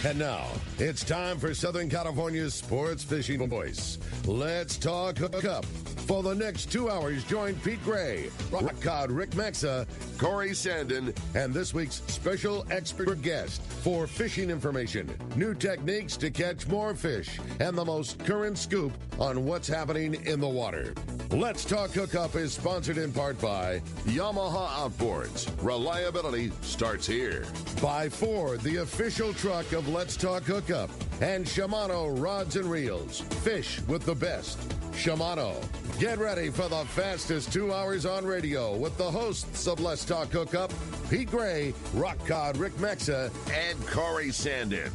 And now, it's time for Southern California's sports fishing voice. Let's talk hookup. For the next 2 hours, join Pete Gray, Rock Cod Rick Maxa, Corey Sandin, and this week's special expert guest for fishing information, new techniques to catch more fish, and the most current scoop on what's happening in the water. Let's Talk Hookup is sponsored in part by Yamaha Outboards. Reliability starts here. By Ford, the official truck of Let's Talk Hookup. And Shimano Rods and Reels. Fish with the best. Shimano. Get ready for the fastest 2 hours on radio with the hosts of Let's Talk Hookup, Pete Gray, Rock Cod Rick Maxa, and Corey Sandin.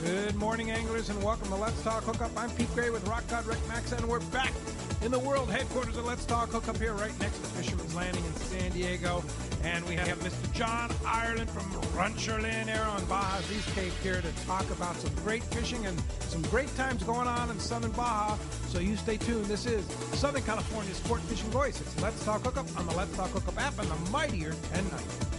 Good morning, anglers, and welcome to Let's Talk Hookup. I'm Pete Gray with Rock Cod Rick Maxa, and we're back in the world headquarters of Let's Talk Hookup here right next to Fisherman's Landing in San Diego. And we have Mr. John Ireland from Rancho, Leonero on Baja's East Cape here to talk about some great fishing and some great times going on in Southern Baja. So you stay tuned. This is Southern California's sport fishing voice. It's Let's Talk Hookup on the Let's Talk Hookup app and the mightier 1090.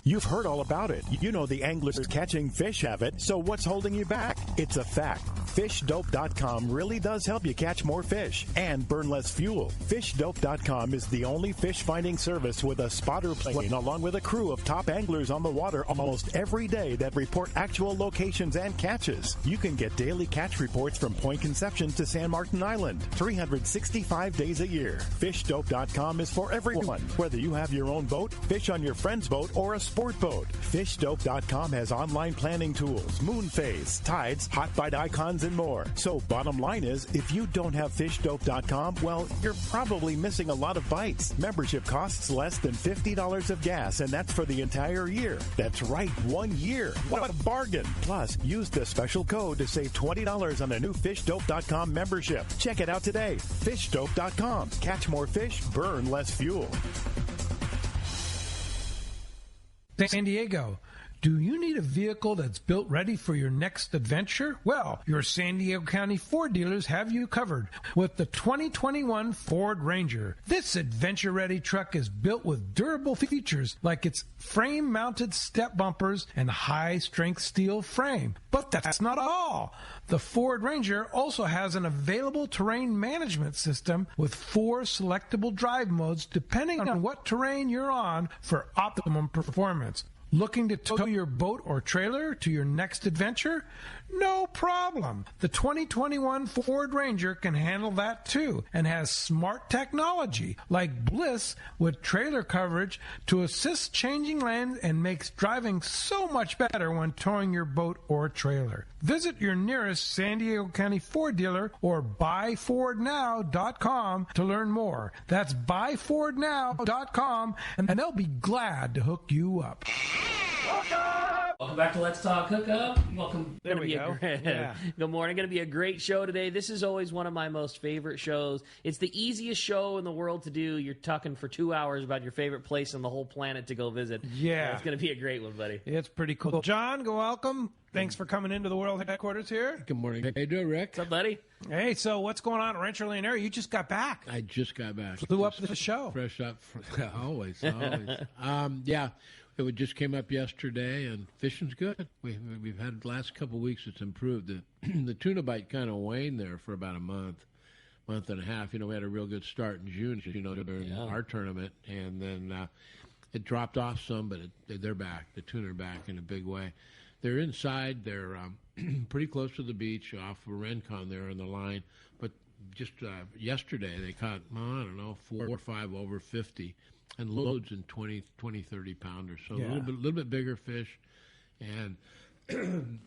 You've heard all about it. You know the anglers catching fish have it, so what's holding you back? It's a fact. FishDope.com really does help you catch more fish and burn less fuel. FishDope.com is the only fish finding service with a spotter plane along with a crew of top anglers on the water almost every day that report actual locations and catches. You can get daily catch reports from Point Conception to San Martin Island, 365 days a year. FishDope.com is for everyone, whether you have your own boat, fish on your friend's boat, or a sport boat. FishDope.com has online planning tools, moon phase, tides, hot bite icons, and more. So bottom line is, if you don't have FishDope.com, well, you're probably missing a lot of bites. Membership costs less than $50 of gas, and that's for the entire year. That's right, 1 year. What a bargain. Plus, use the special code to save $20 on a new FishDope.com membership. Check it out today. FishDope.com. Catch more fish, burn less fuel. San Diego, do you need a vehicle that's built ready for your next adventure? Well, your San Diego County Ford dealers have you covered with the 2021 Ford Ranger. This adventure-ready truck is built with durable features like its frame-mounted step bumpers and high-strength steel frame. But that's not all. The Ford Ranger also has an available terrain management system with 4 selectable drive modes depending on what terrain you're on for optimum performance. Looking to tow your boat or trailer to your next adventure? No problem. The 2021 Ford Ranger can handle that too and has smart technology like Bliss with trailer coverage to assist changing lanes and makes driving so much better when towing your boat or trailer. Visit your nearest San Diego County Ford dealer or buyfordnow.com to learn more. That's buyfordnow.com and they'll be glad to hook you up. Welcome back to Let's Talk Hookup. Welcome. There we go. Yeah. Good morning. Going to be a great show today. This is always one of my most favorite shows. It's the easiest show in the world to do. You're talking for 2 hours about your favorite place on the whole planet to go visit. Yeah. It's going to be a great one, buddy. It's pretty cool. John, welcome. Thanks for coming into the world headquarters here. Good morning. How you doing, Rick? What's up, buddy? Hey, so what's going on at Rancho Leonero? You just got back. I just got back. Flew up to the show. Fresh up. Always. Yeah. It just came up yesterday, and fishing's good. We've had the last couple of weeks. It's improved. The tuna bite kind of waned there for about a month and a half. We had a real good start in June, during our tournament, and then it dropped off some, but they're back. The tuna are back in a big way. They're inside. They're pretty close to the beach, off of Rincon there on the line. But just yesterday, they caught 4 or 5 over 50. And loads in 20, 30 pounders. So a little bit bigger fish, and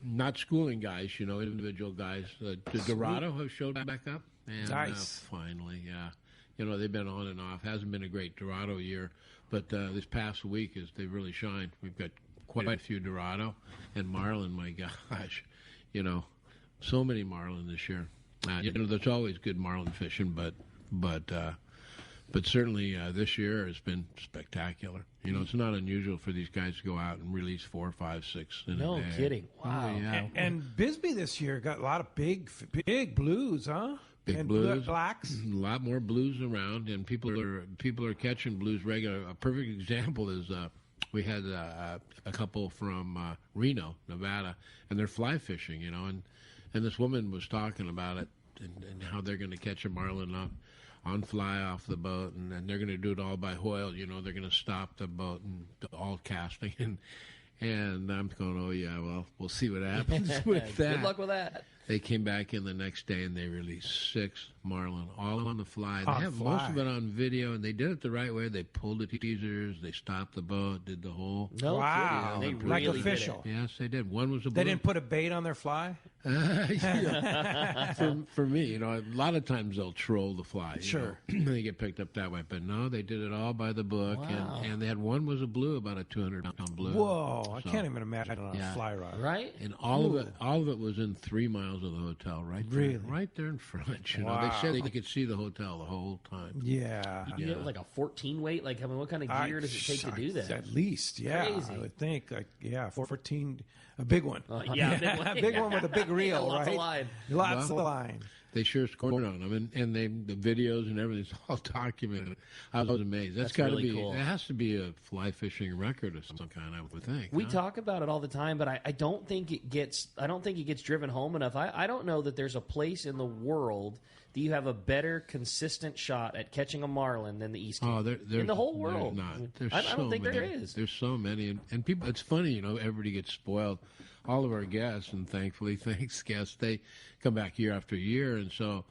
not schooling guys, individual guys. The Dorado have showed back up. And, nice. Finally, yeah. They've been on and off. Hasn't been a great Dorado year, but this past week they've really shined. We've got quite a few Dorado and Marlin. My gosh, so many Marlin this year. There's always good Marlin fishing, but certainly this year has been spectacular. It's not unusual for these guys to go out and release 4, 5, 6 in a day. No kidding. Wow. Oh, yeah. And Bisbee this year got a lot of big blues, huh? Big blues, blacks. A lot more blues around, and people are catching blues regular. A perfect example is we had a couple from Reno, Nevada, and they're fly fishing, and this woman was talking about it and how they're going to catch a marlin on fly off the boat, and they're going to do it all by hoil. They're going to stop the boat and all casting, and I'm going, oh yeah, well, we'll see what happens with that. Good luck with that. They came back in the next day and they released 6 marlin, all on the fly. They have most of it on video, and they did it the right way. They pulled the teasers, they stopped the boat, did the whole. No, wow, they like really official. Did it. Yes, they did. One was a blue. They didn't put a bait on their fly. For me, a lot of times they'll troll the fly. Sure, they get picked up that way. But no, they did it all by the book, wow. and they had one was a blue, about a 200-pound blue. Whoa, I can't even imagine on a fly rod. Right? And all of it was in 3 miles of the hotel, right there, really, right there in front. Wow. They said they could see the hotel the whole time. Yeah, You get like a 14 weight. Like, what kind of gear does it take to do that? At least, yeah, Crazy. I would think. 14, a big one. A big one with a big reel, lots right? of line. Lots of line. They sure scored on them, and the videos and everything's all documented. I was amazed. That's got to really be. cool. It has to be a fly fishing record of some kind, I would think. We talk about it all the time, but I don't think it gets. I don't think it gets driven home enough. I don't know that there's a place in the world that you have a better consistent shot at catching a marlin than the East Cape. Oh, in the whole world. There's not. I don't think there is. There's so many, and people. It's funny, everybody gets spoiled. All of our guests, and thankfully, thanks guests, they come back year after year, and so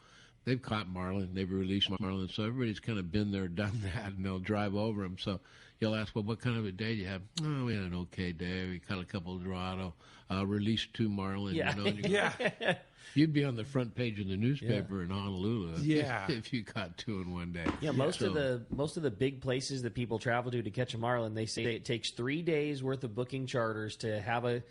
they've caught marlin, they've released marlin, so everybody's kind of been there, done that, and they'll drive over them. So you'll ask, well, what kind of a day do you have? Oh, we had an okay day. We caught a couple of Dorado, released 2 marlin. Yeah. Yeah. You'd be on the front page of the newspaper in Honolulu if you caught 2 in one day. Yeah, most of the big places that people travel to catch a marlin, they say it takes 3 days worth of booking charters to have a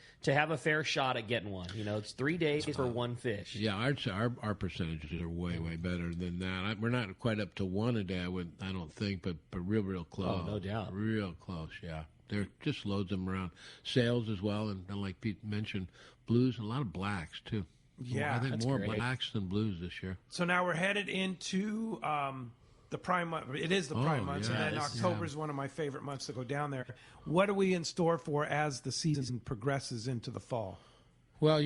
fair shot at getting one. It's 3 days for one fish. Yeah, our percentages are way better than that. We're not quite up to 1 a day, I don't think, but real close. Oh, no doubt. Real close, yeah. There just loads them around. Sales as well, and like Pete mentioned, blues and a lot of blacks too. Yeah, I think that's more great. blacks than blues this year. So now we're headed into the prime month. It is the prime months, yeah, and then October is one of my favorite months to go down there. What are we in store for as the season progresses into the fall? Well,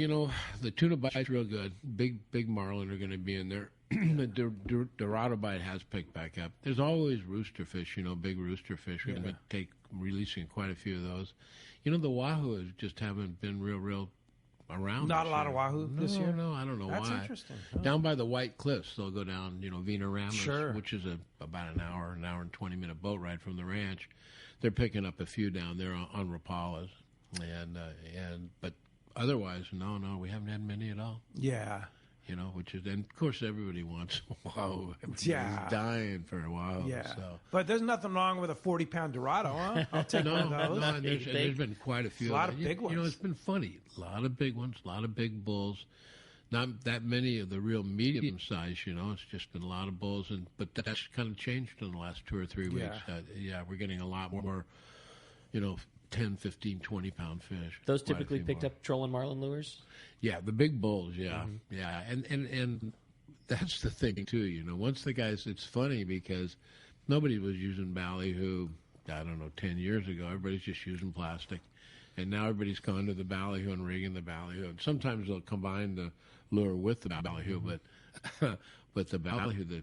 the tuna bite's real good. Big marlin are going to be in there. The Dorado bite has picked back up. There's always rooster fish, big rooster fish. We're going to releasing quite a few of those. The wahoo just haven't been real around. Not a lot of wahoo this year? No, I don't know why. That's interesting. Oh. Down by the White Cliffs, they'll go down, Veneramas, Sure. which is about an hour and 20-minute boat ride from the ranch. They're picking up a few down there on Rapalas, but otherwise, no, we haven't had many at all. Yeah. Which is, and of course, everybody wants wahoo. Yeah. Everybody's dying for a wahoo. Yeah. So. But there's nothing wrong with a 40-pound Dorado, huh? I'll take one of those. No, there's been quite a few. A lot of big ones. It's been funny. A lot of big ones, a lot of big bulls. Not that many of the real medium size, It's just been a lot of bulls, but that's kind of changed in the last 2 or 3 weeks. We're getting a lot more, 10, 15, 20-pound fish. Those typically picked up trolling marlin lures? Yeah, the big bulls, yeah. And that's the thing, too, Once the guys, it's funny because nobody was using ballyhoo, 10 years ago. Everybody's just using plastic. And now everybody's gone to the ballyhoo and rigging the ballyhoo. And sometimes they'll combine the lure with the ballyhoo, but the ballyhoo, the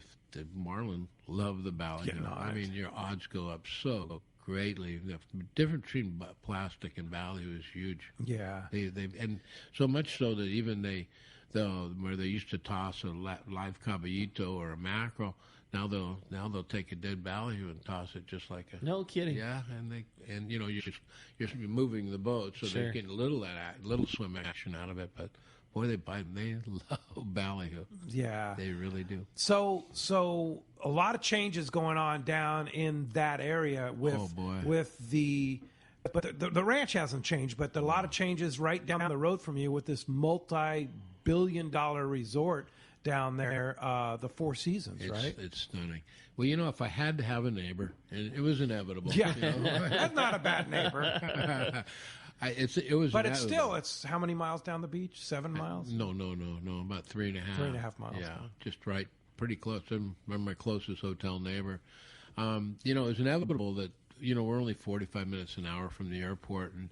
marlin love the ballyhoo. I mean, your odds go up so greatly. The difference between plastic and ballyhoo is huge. Yeah. And so much so that even where they used to toss a live caballito or a mackerel, now they'll take a dead ballyhoo and toss it just like a. No kidding. Yeah, and you're moving the boat, so they're getting a little swim action out of it, but. Boy, they bite them. They love ballyhoo. Yeah. They really do. So a lot of changes going on down in that area with the ranch hasn't changed, but there are a lot of changes right down the road from you with this multi-billion-dollar resort down there, the Four Seasons, right? It's stunning. Well, if I had to have a neighbor, and it was inevitable. Yeah, that's not a bad neighbor. It's how many miles down the beach? 7 miles? No, about 3.5. 3.5 miles. Yeah, just right, pretty close. I remember my closest hotel neighbor. It was inevitable that we're only 45 minutes an hour from the airport, and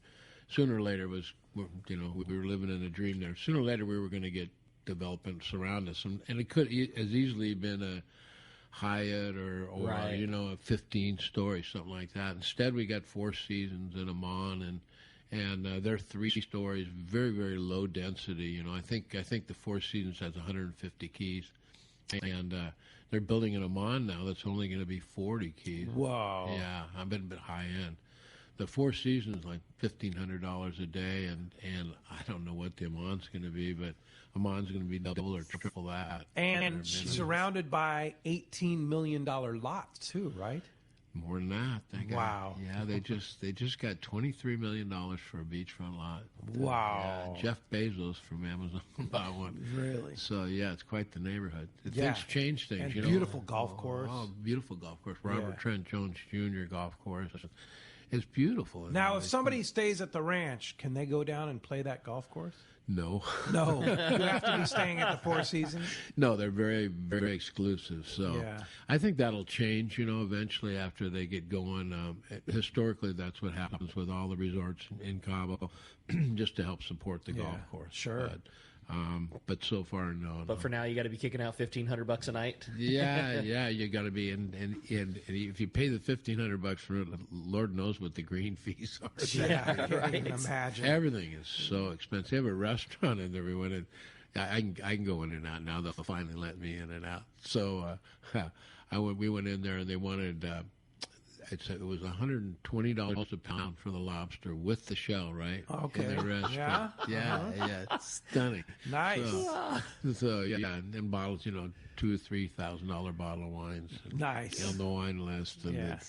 sooner or later we were living in a dream there. Sooner or later we were going to get development surround us, and it could as easily been a Hyatt or Right. a 15-story, something like that. Instead, we got Four Seasons in Amman, and they're 3 stories, very, very low density. I think the Four Seasons has 150 keys, and they're building an Amman now that's only going to be 40 keys. Wow. Yeah, I've been a bit high end. The Four Seasons like $1,500 a day, and I don't know what the Amman's going to be, but Amman's going to be double or triple that. And surrounded by $18 million lots too, right? More than that. Wow. Yeah, they just got $23 million for a beachfront lot. Wow. Yeah, Jeff Bezos from Amazon bought one. Really? So yeah, it's quite the neighborhood. Yeah. Things change things. And beautiful golf course. Oh, beautiful golf course. Robert Yeah. Trent Jones Jr. golf course. It's beautiful. Now, if somebody stays at the ranch, can they go down and play that golf course? No. No, you have to be staying at the Four Seasons. No, they're very, very exclusive. So Yeah. I think that'll change, eventually after they get going. Historically, that's what happens with all the resorts in Cabo, just to help support the golf course. Sure. But so far, no. But for now, you got to be kicking out $1,500 a night. Yeah, you got to be, and if you pay the $1,500 for it, Lord knows what the green fees are. Yeah, I can't even imagine. Everything is so expensive. They have a restaurant in there. We went in. I can go in and out now. They'll finally let me in and out. So we went in there, and they wanted. It was $120 a pound for the lobster with the shell, right? Okay. In the restaurant. Yeah, it's stunning. Nice. So yeah, and bottles, $2,000 or $3,000 bottle of wines. Nice. On the wine list, and Yeah.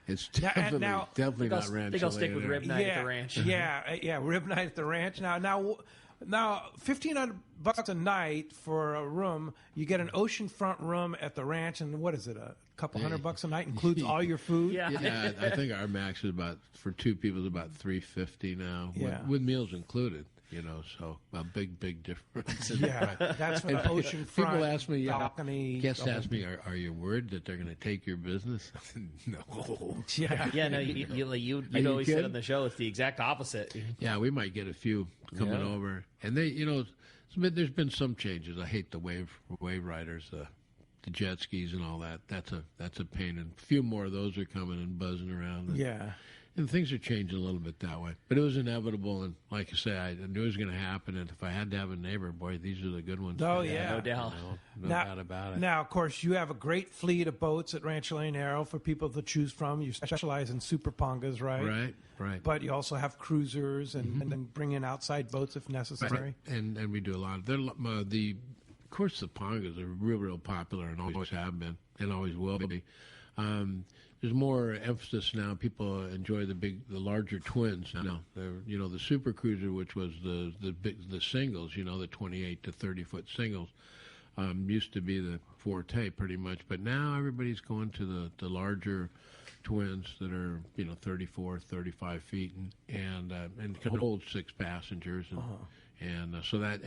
it's Now- and definitely now- not Rancho. I think I'll stick with rib night at the ranch. Yeah, rib night at the ranch. Now, $1,500 a night for a room. You get an oceanfront room at the ranch, and what is it? A couple $100 a night includes all your food. Yeah. Yeah, I think our max is for 2 people is about $350 now, Yeah. with meals included. So a big difference. Yeah, that's for the oceanfront. People ask me, balcony. guests ask me, are you worried that they're going to take your business? No. Yeah. Yeah, no, you'd you always say kidding? on the show it's the exact opposite. Yeah, we might get a few coming over, and they, there's been some changes. I hate the wave riders, the jet skis and all that. That's a pain, and a few more of those are coming and buzzing around. And things are changing a little bit that way. But it was inevitable, and like I say, I knew it was going to happen, and if I had to have a neighbor, boy, these are the good ones. Oh, yeah. No doubt. No doubt about it. Now, of course, you have a great fleet of boats at Rancho Leonero for people to choose from. You specialize in super pongas, right? Right. But you also have cruisers and then bring in outside boats if necessary. And we do a lot. Of course, the pongas are real popular and always have been and always will be. There's more emphasis now. People enjoy the larger twins now. The Super Cruiser, which was the singles, the 28 to 30 foot singles, used to be the forte pretty much. But now everybody's going to the larger twins that are 34, 35 feet and can hold 6 passengers and so that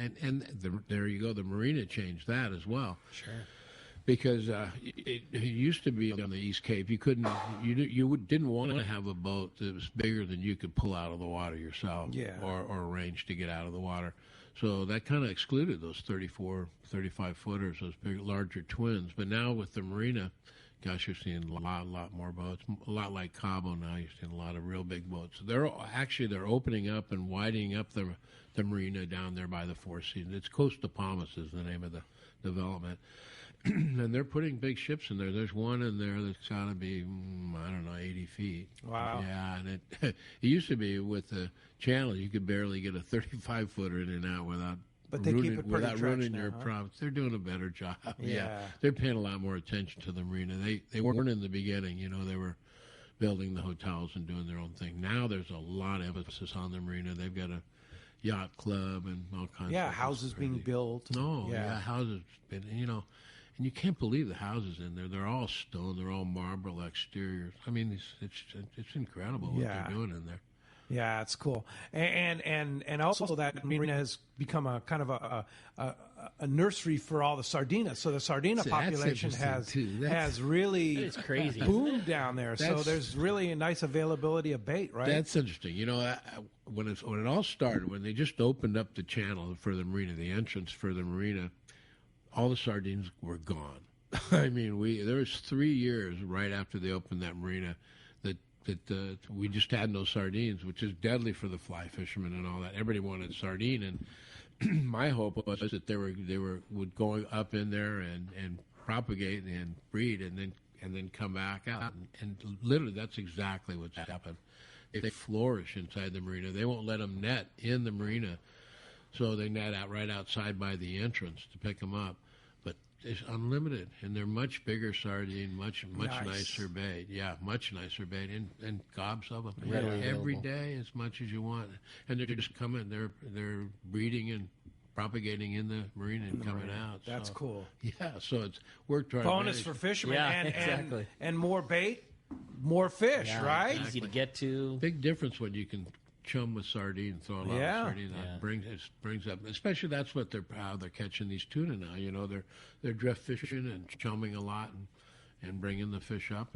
there you go. The marina changed that as well. Sure. Because it used to be on the East Cape, you didn't want to have a boat that was bigger than you could pull out of the water yourself, or arrange to get out of the water. So that kind of excluded those 34, 35 footers, those big, larger twins. But now with the marina, gosh, you're seeing a lot more boats. A lot like Cabo now, you're seeing a lot of real big boats. They're opening up and widening up the marina down there by the Four Seasons. It's Costa Palmas is the name of the development. And they're putting big ships in there. There's one in there that's got to be, 80 feet. Wow. Yeah, and it used to be with the channel, you could barely get a 35-footer in and out without But they keep it pretty ruining now, your huh? props. They're doing a better job. Yeah. They're paying a lot more attention to the marina. They weren't in the beginning. They were building the hotels and doing their own thing. Now there's a lot of emphasis on the marina. They've got a yacht club and all kinds of Yeah, houses being built. No, houses been, and you can't believe the houses in there. They're all stone. They're all marble exteriors. I mean, it's incredible what they're doing in there. Yeah, it's cool, and also that marina has become a kind of a nursery for all the sardina. So the sardina population has really it's crazy. boomed down there. So there's really a nice availability of bait, right? That's interesting. You know, when it all started, when they just opened up the channel for the marina, the entrance for the marina, all the sardines were gone. I mean, there was 3 years right after they opened that marina that we just had no sardines, which is deadly for the fly fishermen and all that. Everybody wanted sardine, and my hope was that they would go up in there and propagate and breed and then come back out. And literally, that's exactly what's happened. They flourish inside the marina. They won't let them net in the marina, so they net out right outside by the entrance to pick them up. But it's unlimited, and they're much bigger sardine, much nicer bait. Yeah, much nicer bait, and gobs of them every day, as much as you want. And they're just coming. They're breeding and propagating in the marina and coming out. That's cool. Yeah, so it's worked to our bonus advantage. for fishermen. Yeah, and, exactly. And more bait, more fish, right? Exactly. Easy to get to. Big difference when you can chum with sardine, throw a lot of sardine. That brings up, especially that's what how they're catching these tuna now. You know, they're drift fishing and chumming a lot and bringing the fish up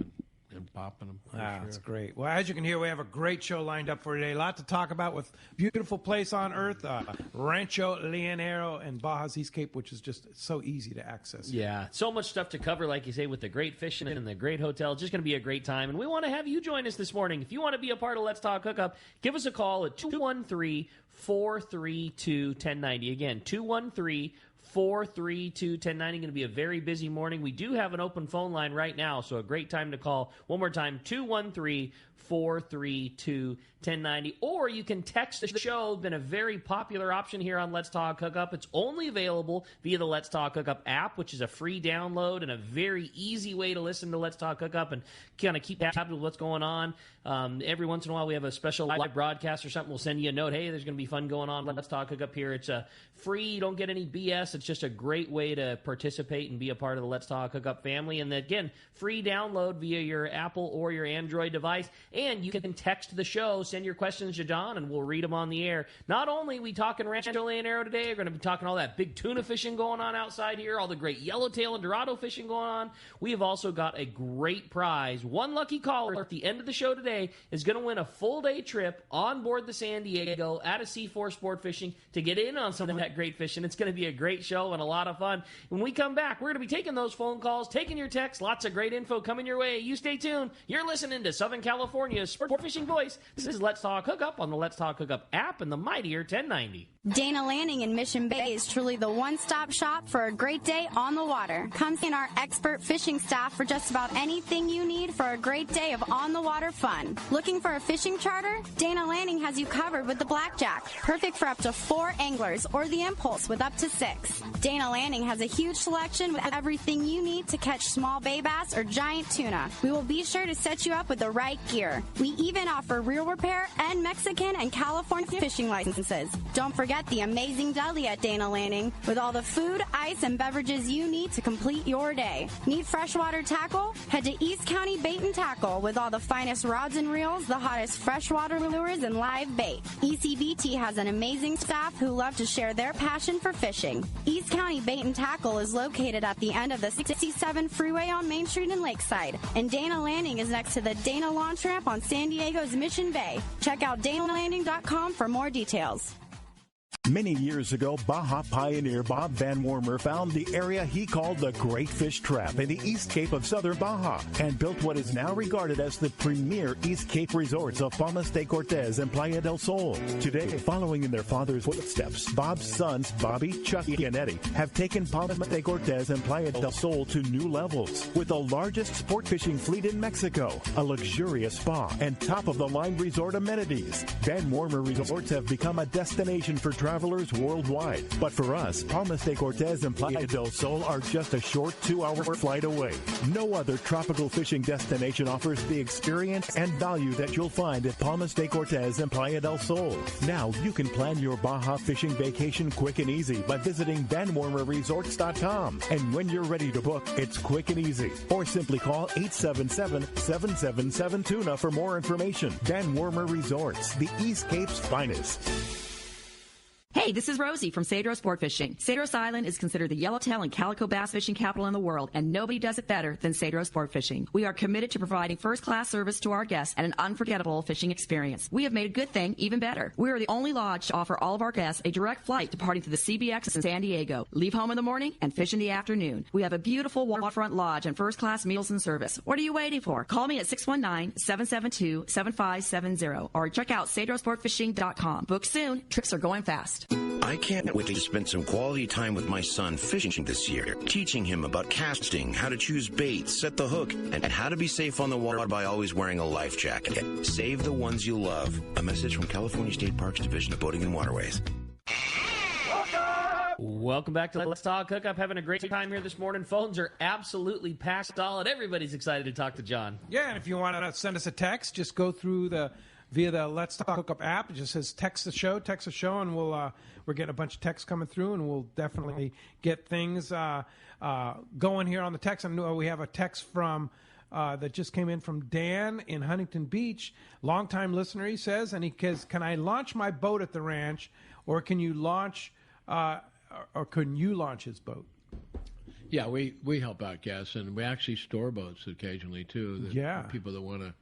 and popping them. That's great. Well, as you can hear, we have a great show lined up for today. A lot to talk about with beautiful place on earth, Rancho, Leonero, and Baja's East Cape, which is just so easy to access. Yeah, so much stuff to cover, like you say, with the great fishing and the great hotel. Just going to be a great time, and we want to have you join us this morning. If you want to be a part of Let's Talk Hookup, give us a call at 213-432-1090. Again, 213-432-1090. Going to be a very busy morning. We do have an open phone line right now, so a great time to call. One more time, 213-432-1090. Or you can text the show. Been a very popular option here on Let's Talk Hookup. It's only available via the Let's Talk Hookup app, which is a free download and a very easy way to listen to Let's Talk Hookup and kind of keep tabs with what's going on. Every once in a while, we have a special live broadcast or something. We'll send you a note. Hey, there's going to be fun going on. Let's Talk Hookup here. It's free. You don't get any BS. It's just a great way to participate and be a part of the Let's Talk Hookup family. And again, free download via your Apple or your Android device. And you can text the show, send your questions to John, and we'll read them on the air. Not only are we talking Rancho Leonero today, we're going to be talking all that big tuna fishing going on outside here, all the great yellowtail and dorado fishing going on. We have also got a great prize. One lucky caller at the end of the show today is going to win a full-day trip on board the San Diego at a C4 Sport Fishing to get in on some of that great fishing. It's going to be a great show and a lot of fun. When we come back, we're going to be taking those phone calls, taking your texts, lots of great info coming your way. You stay tuned. You're listening to Southern California's Sport Fishing Voice. This is Let's Talk Hookup on the Let's Talk Hookup app and the mightier 1090. Dana Landing in Mission Bay is truly the one-stop shop for a great day on the water. Come see our expert fishing staff for just about anything you need for a great day of on-the-water fun. Looking for a fishing charter? Dana Landing has you covered with the Blackjack, perfect for up to 4 anglers, or the Impulse with up to 6. Dana Landing has a huge selection with everything you need to catch small bay bass or giant tuna. We will be sure to set you up with the right gear. We even offer reel repair and Mexican and California fishing licenses. Don't forget the amazing deli at Dana Landing with all the food, ice, and beverages you need to complete your day. Need freshwater tackle? Head to East County Bait and Tackle with all the finest rods and reels, the hottest freshwater lures, and live bait. ECBT has an amazing staff who love to share their passion for fishing. East County Bait and Tackle is located at the end of the 67 freeway on Main Street in Lakeside, and Dana Landing is next to the Dana Launch Ramp on San Diego's Mission Bay. Check out DanaLanding.com for more details. Many years ago, Baja pioneer Bob Van Wormer found the area he called the Great Fish Trap in the East Cape of southern Baja and built what is now regarded as the premier East Cape resorts of Palmas de Cortez and Playa del Sol. Today, following in their father's footsteps, Bob's sons, Bobby, Chucky, and Eddie, have taken Palmas de Cortez and Playa del Sol to new levels with the largest sport fishing fleet in Mexico, a luxurious spa, and top-of-the-line resort amenities. Van Wormer resorts have become a destination for travelers worldwide. But for us, Palmas de Cortez and Playa del Sol are just a short 2-hour flight away. No other tropical fishing destination offers the experience and value that you'll find at Palmas de Cortez and Playa del Sol. Now you can plan your Baja fishing vacation quick and easy by visiting VanWormerResorts.com. And when you're ready to book, it's quick and easy. Or simply call 877-777-TUNA for more information. Van Wormer Resorts, the East Cape's finest. Hey, this is Rosie from Cedros Sport Fishing. Cedros Island is considered the yellowtail and calico bass fishing capital in the world, and nobody does it better than Cedros Sport Fishing. We are committed to providing first-class service to our guests and an unforgettable fishing experience. We have made a good thing even better. We are the only lodge to offer all of our guests a direct flight departing to the CBX in San Diego. Leave home in the morning and fish in the afternoon. We have a beautiful waterfront lodge and first-class meals and service. What are you waiting for? Call me at 619-772-7570 or check out cedrosportfishing.com. Book soon. Trips are going fast. I can't wait to spend some quality time with my son fishing this year, teaching him about casting, how to choose bait, set the hook, and how to be safe on the water by always wearing a life jacket. Save the ones you love. A message from California State Parks Division of Boating and Waterways. Welcome back to Let's Talk Hookup. Having a great time here this morning. Phones are absolutely packed solid. Everybody's excited to talk to John. Yeah, and if you want to send us a text, just go through via the Let's Talk Hookup app. It just says text the show, and we're getting a bunch of texts coming through, and we'll definitely get things going here on the text. And we have a text from that just came in from Dan in Huntington Beach, longtime listener. He says, and he says, "Can I launch my boat at the ranch, or can you launch his boat?" Yeah, we help out guests, and we actually store boats occasionally too. People that want to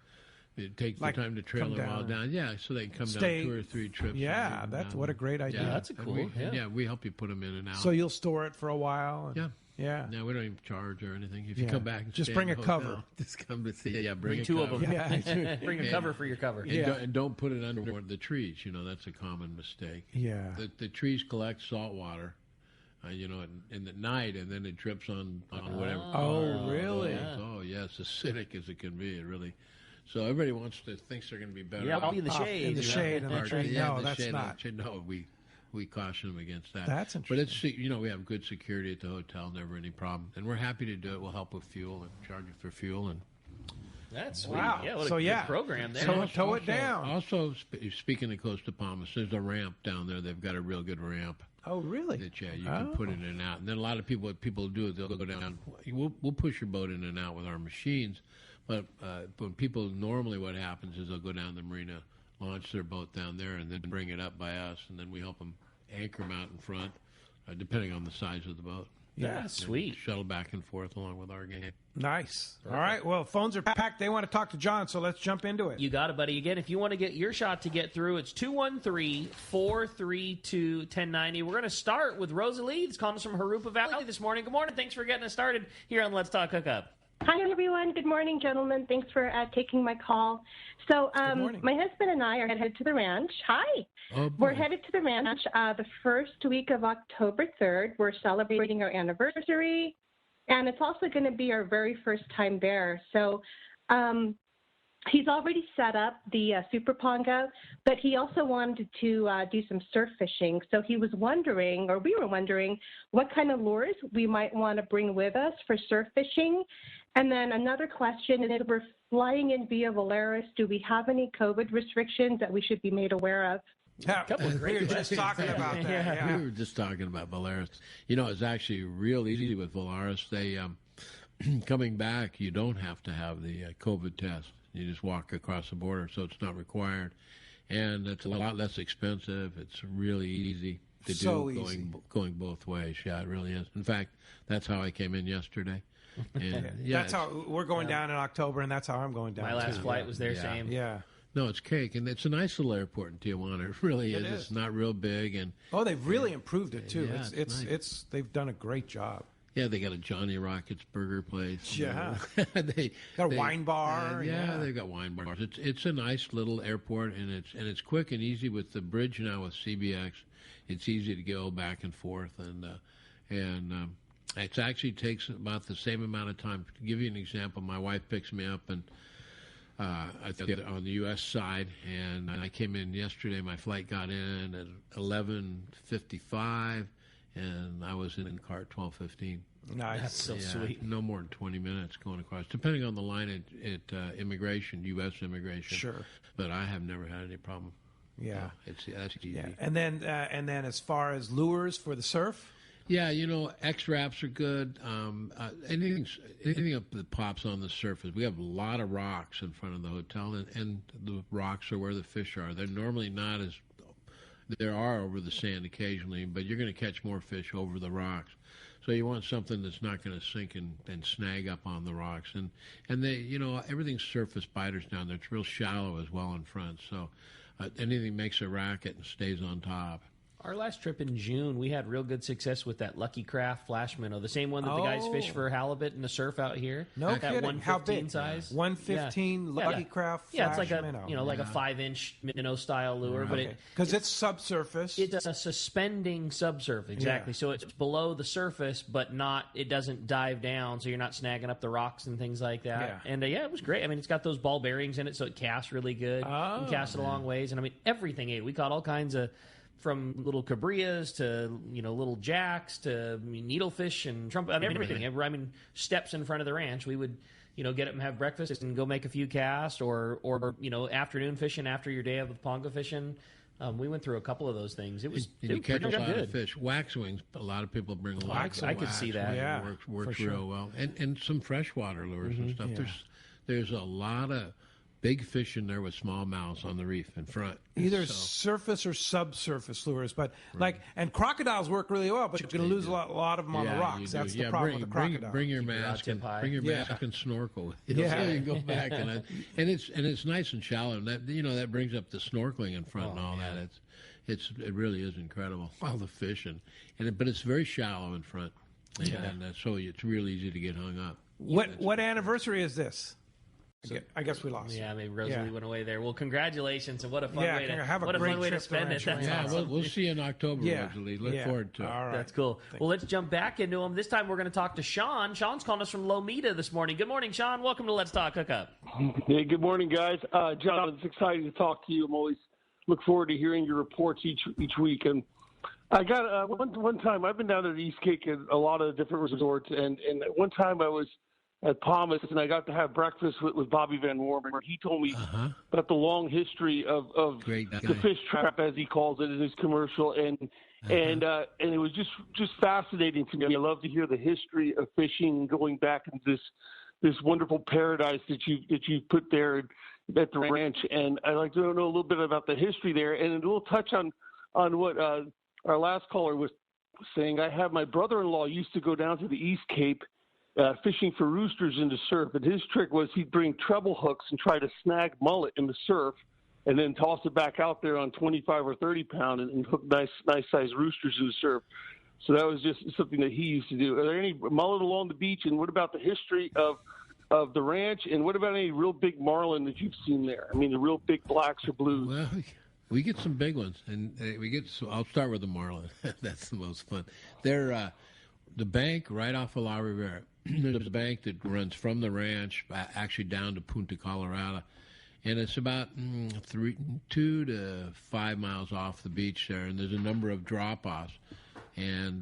take the time to trail them all down. Yeah, so they can come down 2 or 3 trips. Yeah, what a great idea. Yeah, that's cool. We help you put them in and out. So you'll store it for a while. Yeah. No, we don't even charge or anything. If you come back and just bring a cover. Just come to see. Yeah, bring two cover. of them. Yeah, bring a cover for your cover. And don't put it under the trees. That's a common mistake. Yeah. The trees collect salt water. In the night, and then it drips on whatever. Oh, really? Oh, yes, acidic as it can be. It really. So everybody thinks they're going to be better. Yeah, I'll be in the shade. In the shade and the tree. No, that's not. No, we caution them against that. That's interesting. But it's we have good security at the hotel, never any problem, and we're happy to do it. We'll help with fuel and charge you for fuel and. That's sweet. Wow. Yeah, what a good program there. So tow it down. Also, speaking of Costa Palmas, there's a ramp down there. They've got a real good ramp. Oh, really? That you can put in and out. And then a lot of people, what people do is they'll go down. We'll push your boat in and out with our machines. But when people normally, what happens is they'll go down the marina, launch their boat down there, and then bring it up by us, and then we help them anchor them out in front, depending on the size of the boat. Yeah, sweet. Shuttle back and forth along with our game. Nice. Perfect. All right. Well, phones are packed. They want to talk to John, so let's jump into it. You got it, buddy. Again, if you want to get your shot to get through, it's 213-432-1090. We're going to start with Rosalie. It's calling us from Harupa Valley this morning. Good morning. Thanks for getting us started here on Let's Talk Hookup. Hi, everyone. Good morning, gentlemen. Thanks for taking my call. So my husband and I are headed to the ranch. Hi. Oh, we're headed to the ranch the first week of October 3rd. We're celebrating our anniversary, and it's also going to be our very first time there. So he's already set up the Super Ponga, but he also wanted to do some surf fishing. So he was wondering, or we were wondering, what kind of lures we might want to bring with us for surf fishing. And then another question is, we're flying in via Valeris. Do we have any COVID restrictions that we should be made aware of? Yeah, we were just talking about that. Yeah. We were just talking about Valeris. It's actually real easy with Valeris. They coming back, you don't have to have the COVID test. You just walk across the border, so it's not required. And it's a lot less expensive. It's really easy to do, going both ways. Yeah, it really is. In fact, that's how I came in yesterday. And, that's how we're going down in October, and that's how I'm going down. My last flight was there, same. Yeah. No, it's cake, and it's a nice little airport in Tijuana. It really is. It's not real big, and they've really improved it too. Yeah, it's nice. They've done a great job. Yeah, they got a Johnny Rockets burger place. Yeah, they got a wine bar. They've got wine bars. It's a nice little airport, and it's quick and easy with the bridge now with CBX. It's easy to go back and forth, and it actually takes about the same amount of time. To give you an example, my wife picks me up and on the U.S. side, and I came in yesterday. My flight got in at 11:55. And I was in the car at 12:15. Nice. That's so sweet. No more than 20 minutes going across, depending on the line at immigration, U.S. immigration. Sure. But I have never had any problem. Yeah. That's easy. Yeah. And then as far as lures for the surf? Yeah, X-Wraps are good. Anything that pops on the surface. We have a lot of rocks in front of the hotel, and the rocks are where the fish are. They're normally not There are over the sand occasionally, but you're going to catch more fish over the rocks. So you want something that's not going to sink and snag up on the rocks. And they, everything's surface biters down there. It's real shallow as well in front. So anything makes a racket and stays on top. Our last trip in June, we had real good success with that Lucky Craft flash minnow, the same one that the guys fish for halibut in the surf out here. No that kidding. 115 How big? size. 115 Lucky Craft flash it's like a minnow. like a 5-inch minnow style lure, but because it's subsurface. It's a suspending subsurface, exactly. So it's below the surface, but it doesn't dive down, so you're not snagging up the rocks and things like that. Yeah. And it was great. I mean, it's got those ball bearings in it, so it casts really good. You can cast it a long ways, and I mean everything ate. We caught all kinds of. From little cabrillas to little jacks to needlefish and trumpet, everything. I mean, steps in front of the ranch. We would get up and have breakfast and go make a few casts, or afternoon fishing after your day of ponga fishing. We went through a couple of those things. It was you catch a lot of fish. Waxwings. A lot of people bring lots of I could see that. Yeah, works real well, and some freshwater lures and stuff. Yeah. There's a lot of big fish in there with smallmouths on the reef in front. Either surface or subsurface lures, but and crocodiles work really well, but you're going to lose a lot of them on the rocks. That's the problem with the crocodile. Bring your mask and snorkel. So you can go back and it's nice and shallow. And that brings up the snorkeling in front and all that. It really is incredible. All the fish but it's very shallow in front, and so it's real easy to get hung up. What anniversary is this? I guess we lost. Yeah, maybe Rosalie went away there. Well, congratulations, and what a fun way to spend it. That's awesome. We'll see you in October, Rosalie. Look forward to it. All right. That's cool. Well, let's jump back into them. This time we're going to talk to Sean. Sean's calling us from Lomita this morning. Good morning, Sean. Welcome to Let's Talk Hookup. Hey, good morning, guys. John, it's exciting to talk to you. I'm always look forward to hearing your reports each week. And I got one time, I've been down to the East Cape at a lot of different resorts, and one time I was at Palmas, and I got to have breakfast with Bobby Van Wormer. He told me about the long history of the fish trap, as he calls it in his commercial, and it was just fascinating to me. I love to hear the history of fishing, going back into this wonderful paradise that you put there at the ranch. And I'd like to know a little bit about the history there, and we'll touch on what our last caller was saying. I have my brother-in-law used to go down to the East Cape. Fishing for roosters in the surf, and his trick was he'd bring treble hooks and try to snag mullet in the surf, and then toss it back out there on 25 or 30 pound and hook nice sized roosters in the surf. So that was just something that he used to do. Are there any mullet along the beach? And what about the history of the ranch? And what about any real big marlin that you've seen there? I mean, the real big blacks or blues. Well, we get some big ones, and I'll start with the marlin. That's the most fun. They're the bank right off of La Rivera. There's a bank that runs from the ranch actually down to Punta Colorado, and it's about 2 to 5 miles off the beach there, and there's a number of drop-offs. And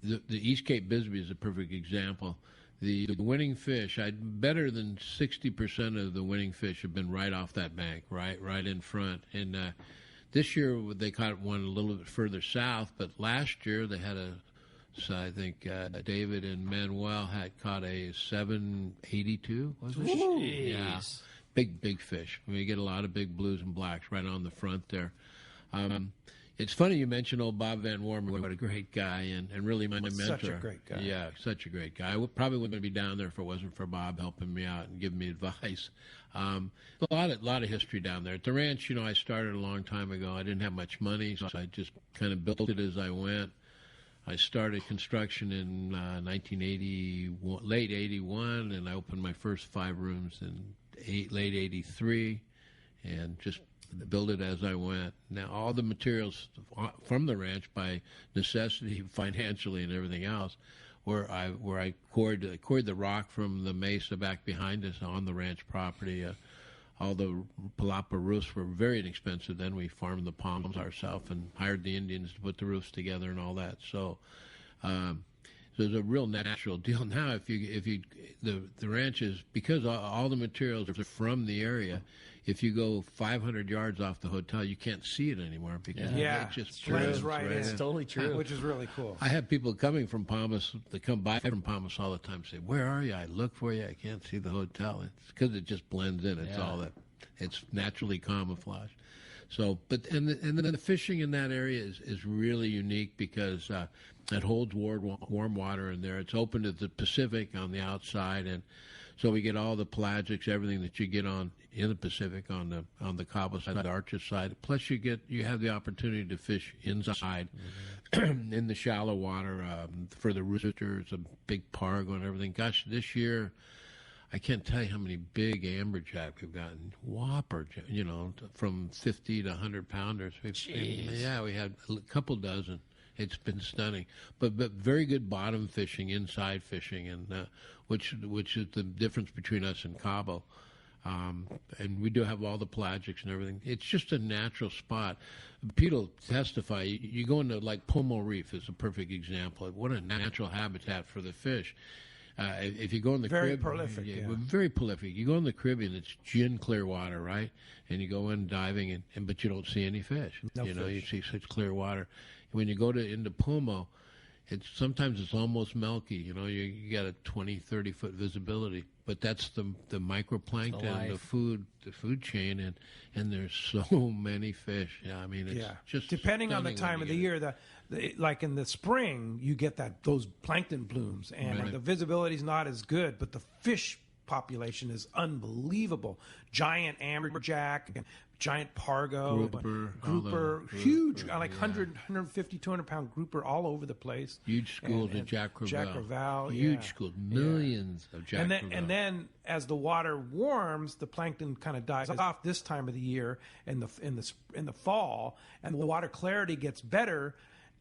the East Cape Bisbee is a perfect example. The winning fish, better than 60% of the winning fish have been right off that bank, right in front. And this year they caught one a little bit further south, but last year they had So I think David and Manuel had caught a 782, was it? Jeez. Yeah, big fish. I mean, you get a lot of big blues and blacks right on the front there. It's funny you mentioned old Bob Van Wormer. What a great guy, and really my mentor. Such a great guy. Yeah, such a great guy. I probably wouldn't be down there if it wasn't for Bob helping me out and giving me advice. A lot of history down there. At the ranch, I started a long time ago. I didn't have much money, so I just kind of built it as I went. I started construction in 1981, late 81, and I opened my first 5 rooms in late 83, and just built it as I went. Now, all the materials from the ranch, by necessity, financially, and everything else, where I quarried the rock from the mesa back behind us on the ranch property. All the palapa roofs were very inexpensive. Then we farmed the palms ourselves and hired the Indians to put the roofs together and all that. So, it's a real natural deal. Now, the ranch is, because all the materials are from the area. If you go 500 yards off the hotel, you can't see it anymore because it just blends right in. It's totally true. Which is really cool. I have people coming from Palmas, they come by from Palmas all the time, say, "Where are you? I look for you. I can't see the hotel." It's because it just blends in. It's all that. It's naturally camouflaged. So, but and then the fishing in that area is really unique because it holds warm water in there. It's open to the Pacific on the outside, and so we get all the pelagics, everything that you get in the Pacific on the Cabo side, the Arches side. Plus, you have the opportunity to fish inside in the shallow water for the roosters, a big pargo and everything. Gosh, this year, I can't tell you how many big amberjack we've gotten. Whopper, from 50 to 100 pounders. Yeah, we had a couple dozen. It's been stunning, but very good bottom fishing, inside fishing, and which is the difference between us and Cabo. And we do have all the pelagics and everything. It's just a natural spot. Pete will testify. You go into like Pomo Reef is a perfect example. What a natural habitat for the fish. If you go in the very Caribbean, prolific, yeah. Very prolific. You go in the Caribbean, it's gin clear water, right? And you go in diving, but you don't see any fish. No fish. You see such clear water. When you go into Pomo, sometimes it's almost milky. You got a 20, 30-foot visibility, but that's the microplankton, the food chain, and there's so many fish. Yeah, I mean, it's just depending on the time of the year. Like in the spring, you get those plankton blooms, and the visibility is not as good, but the fish population is unbelievable. Giant amberjack, giant pargo, grouper, huge, like 150, 200-pound grouper all over the place. Huge schools of Jack Crevalle. Huge schools, millions of Jack Crevalle. And then as the water warms, the plankton kind of dies off this time of the year in the fall, and the water clarity gets better.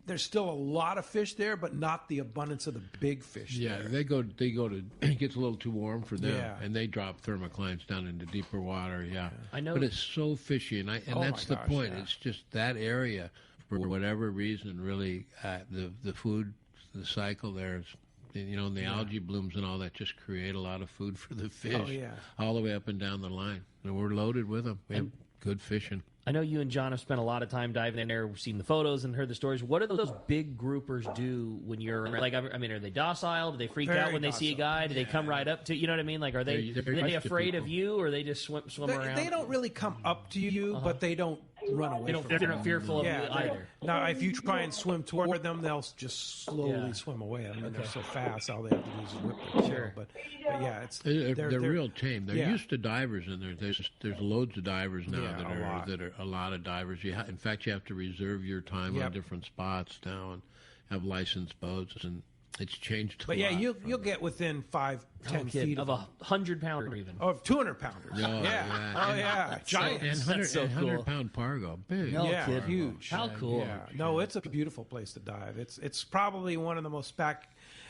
There's still a lot of fish there, but not the abundance of the big fish. Yeah, there. they go to it gets a little too warm for them, and they drop thermoclines down into deeper water. Yeah, I know. But it's so fishy, and that's the point. Yeah. It's just that area, for whatever reason, really the food, the cycle there is. And the algae blooms and all that just create a lot of food for the fish, all the way up and down the line. And we're loaded with them. We have good fishing. I know you and John have spent a lot of time diving in there, seen the photos and heard the stories. What do those big groupers do when you're like? I mean, are they docile? Do they freak out when they see a guy? Do they come right up to you? Know what I mean? Like, are they afraid of you, or they just swim around? They don't really come up to you, but they don't run away. They're not fearful of you either. Now, if you try and swim toward them, they'll just slowly swim away. I mean, they're so fast. All they have to do is whip their tail. But yeah, they're real tame. They're used to divers in there. There's loads of divers now that are a lot of divers. In fact, you have to reserve your time on different spots now and have licensed boats, and it's changed. But you'll get within 5-10 feet of 100-pounder even. Oh, 200-pounders. Giant. And 100-pound pargo, big. Huge. How cool! Yeah. No, it's a beautiful place to dive. It's probably one of the most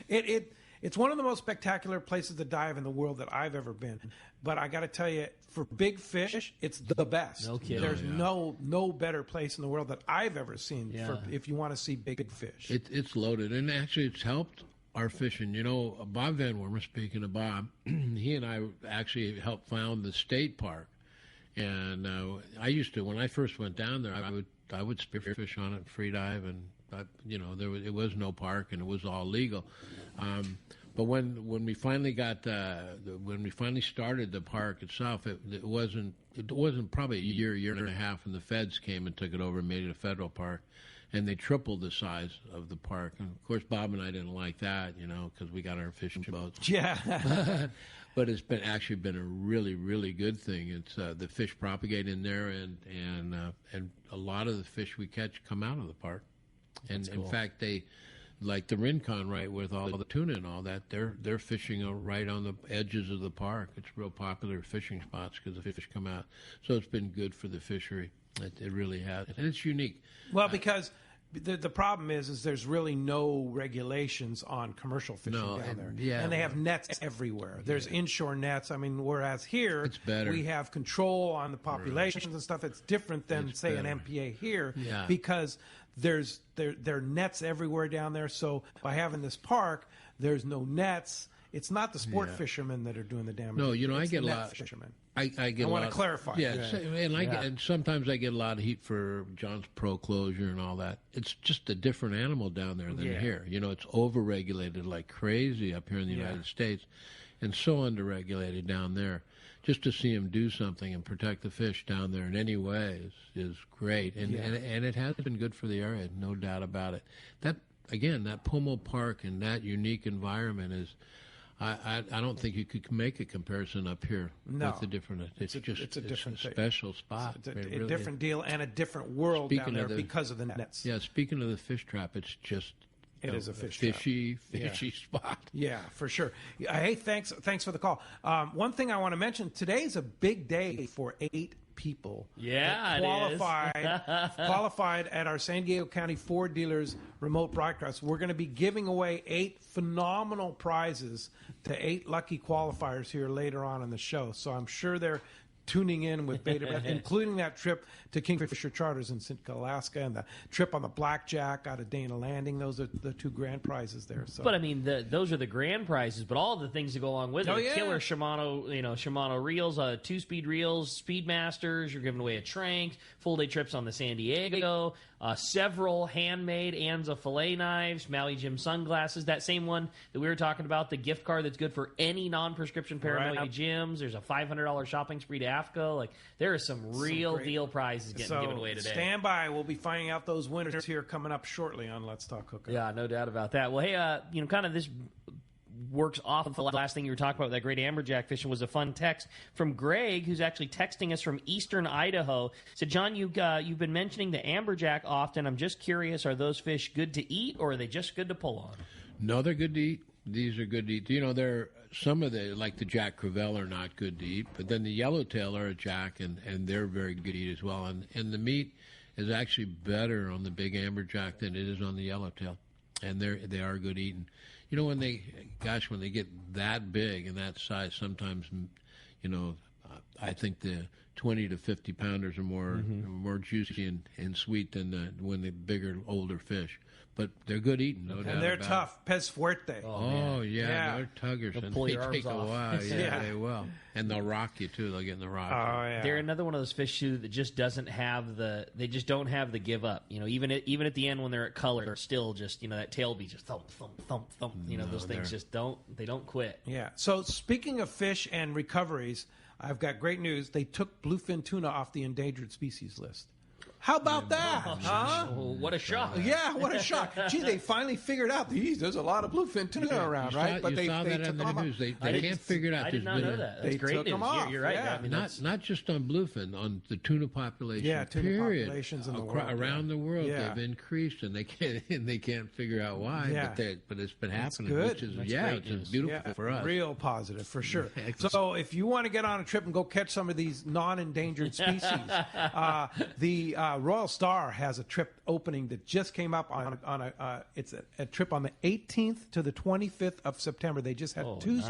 It's one of the most spectacular places to dive in the world that I've ever been. But I got to tell you, for big fish, it's the best. No kidding. There's no better place in the world that I've ever seen if you want to see big fish. It's loaded, and actually it's helped our fishing. Bob Van Wormer, speaking of Bob, he and I actually helped found the state park. And I used to, when I first went down there, I would spearfish on it, free dive, and it was no park and it was all legal. But when we finally started the park itself, it wasn't probably a year and a half, and the feds came and took it over and made it a federal park, and they tripled the size of the park. And of course, Bob and I didn't like that, because we got our fishing boats. Yeah. But it's actually been a really, really good thing. It's the fish propagate in there, and a lot of the fish we catch come out of the park. And in fact, they, like the Rincon, right, with all the tuna and all that, they're fishing right on the edges of the park. It's real popular fishing spots because the fish come out. So it's been good for the fishery. It really has, and it's unique. Well, because the problem is there's really no regulations on commercial fishing down there. Yeah, and they have nets everywhere. There's inshore nets. I mean, whereas here it's better. We have control on the populations and stuff. It's different than, say, an MPA here because there are nets everywhere down there. So by having this park, there's no nets. It's not the sport fishermen that are doing the damage. No, it's I get the a net lot. Fishermen. I want to clarify. Yeah, and sometimes I get a lot of heat for John's Pro closure and all that. It's just a different animal down there than here. It's overregulated like crazy up here in the United States, and so underregulated down there. just to see him do something and protect the fish down there in any way is great. And it has been good for the area, no doubt about it. That Pomo Park and that unique environment is, I don't think you could make a comparison up here with the different. It's a different special spot. It's a different deal and a different world down there because of the nets. Yeah, speaking of the fish trap, it's just it is a fishy spot. Yeah, for sure. Hey, thanks for the call. One thing I want to mention: today's a big day for 8 people. Yeah, qualified at our San Diego County Ford dealers remote broadcast. We're going to be giving away 8 phenomenal prizes to 8 lucky qualifiers here later on in the show. So I'm sure they're tuning in with bated breath, including that trip to Kingfisher Charters in Sitka, Alaska, and the trip on the Blackjack out of Dana Landing. Those are the 2 grand prizes there. So. But I mean, those are the grand prizes. But all the things that go along with it, killer Shimano reels, 2-speed reels, Speedmasters. You're giving away a trank, full-day trips on the San Diego, several handmade Anza fillet knives, Maui Jim sunglasses. That same one that we were talking about, the gift card that's good for any non-prescription pair of Maui Jims. There's a $500 shopping spree to AFCO. Like, there are some real deal prizes getting given away today. Stand by. We'll be finding out those winners here coming up shortly on Let's Talk Hookup. Yeah, no doubt about that. Well, hey, kind of this works off of the last thing you were talking about, that great amberjack fishing, was a fun text from Greg, who's actually texting us from eastern Idaho. Said, John, you've been mentioning the amberjack often. I'm just curious, are those fish good to eat, or are they just good to pull on? No, they're good to eat. These are good to eat. They're some of the, like the Jack Crevel, are not good to eat, but then the yellowtail are a jack, and they're very good to eat as well. And the meat is actually better on the big amberjack than it is on the yellowtail, and they are good eating. When they get that big and that size, sometimes, I think the 20 to 50 pounders are more juicy and sweet than when the bigger, older fish. But they're good eating, no doubt about it. And they're tough. Pez Fuerte. Oh, yeah. They're tuggers. They'll and pull they your take arms a off. while. Yeah, they will. And they'll rock you, too. They'll get in the rock. Oh, yeah. They're another one of those fish, too, that just doesn't have they just don't have the give up. Even at the end when they're at color, they're still just, that tail be just thump, thump, thump, thump. Those things just don't quit. Yeah. So speaking of fish and recoveries, I've got great news. They took bluefin tuna off the endangered species list. How about that? Huh? What a shock. Yeah, what a shock. Gee, they finally figured out, there's a lot of bluefin tuna around, right? But they saw that in the news. They can't figure it out. I did not know that. That's great news. You're right. Yeah. I mean, not just on bluefin, on the tuna population. Yeah, tuna populations in the world. Around the world, they've increased, and they can't figure out why. Yeah. But it's been happening. Good. Which is it's beautiful for us. Real positive, for sure. So if you want to get on a trip and go catch some of these non-endangered species, the Royal Star has a trip opening that just came up on it's a trip on the 18th to the 25th of September. They just had two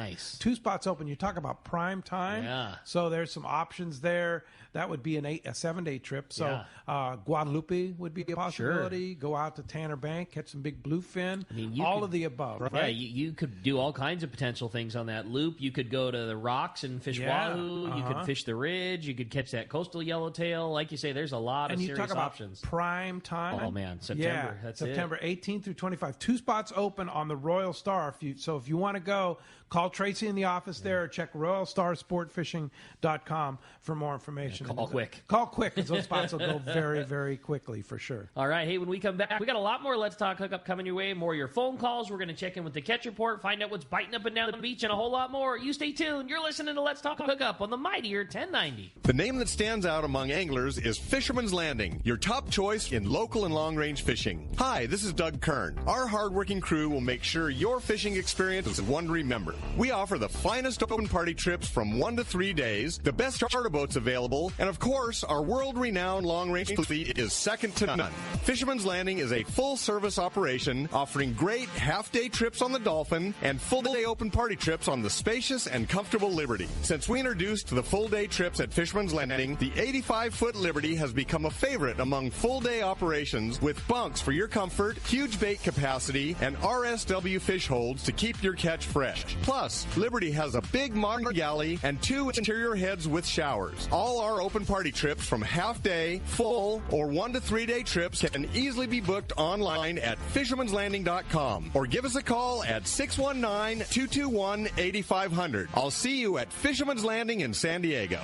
spots open. You talk about prime time. Yeah. So there's some options there. That would be a 7-day trip. So Guadalupe would be a possibility. Sure. Go out to Tanner Bank, catch some big bluefin. All of the above. Right? Yeah, you could do all kinds of potential things on that loop. You could go to the rocks and fish wahoo. You could fish the ridge. You could catch that coastal yellowtail. Like you say, there's a lot of serious options. Prime time. Oh man, September. Yeah, September 18th through 25. 2 spots open on the Royal Star. If you want to go, call Tracy in the office there, or check RoyalStarSportFishing.com for more information. Call quick. Call quick, because those spots will go very, very quickly for sure. All right. Hey, when we come back, we got a lot more Let's Talk Hookup coming your way. More of your phone calls. We're going to check in with the catch report, find out what's biting up and down the beach, and a whole lot more. You stay tuned. You're listening to Let's Talk Hookup on the mightier 1090. The name that stands out among anglers is Fisherman's Landing, your top choice in local and long-range fishing. Hi, this is Doug Kern. Our hardworking crew will make sure your fishing experience is one to remember. We offer the finest open party trips from 1 to 3 days, the best charter boats available, and of course, our world-renowned long-range fleet is second to none. Fisherman's Landing is a full-service operation offering great half-day trips on the Dolphin and full-day open party trips on the spacious and comfortable Liberty. Since we introduced the full-day trips at Fisherman's Landing, the 85-foot Liberty has become a favorite favorite among full-day operations with bunks for your comfort, huge bait capacity, and RSW fish holds to keep your catch fresh. Plus, Liberty has a big modern galley and 2 interior heads with showers. All our open party trips from half-day, full, or 1 to 3 day trips can easily be booked online at fishermanslanding.com or give us a call at 619-221-8500. I'll see you at Fisherman's Landing in San Diego.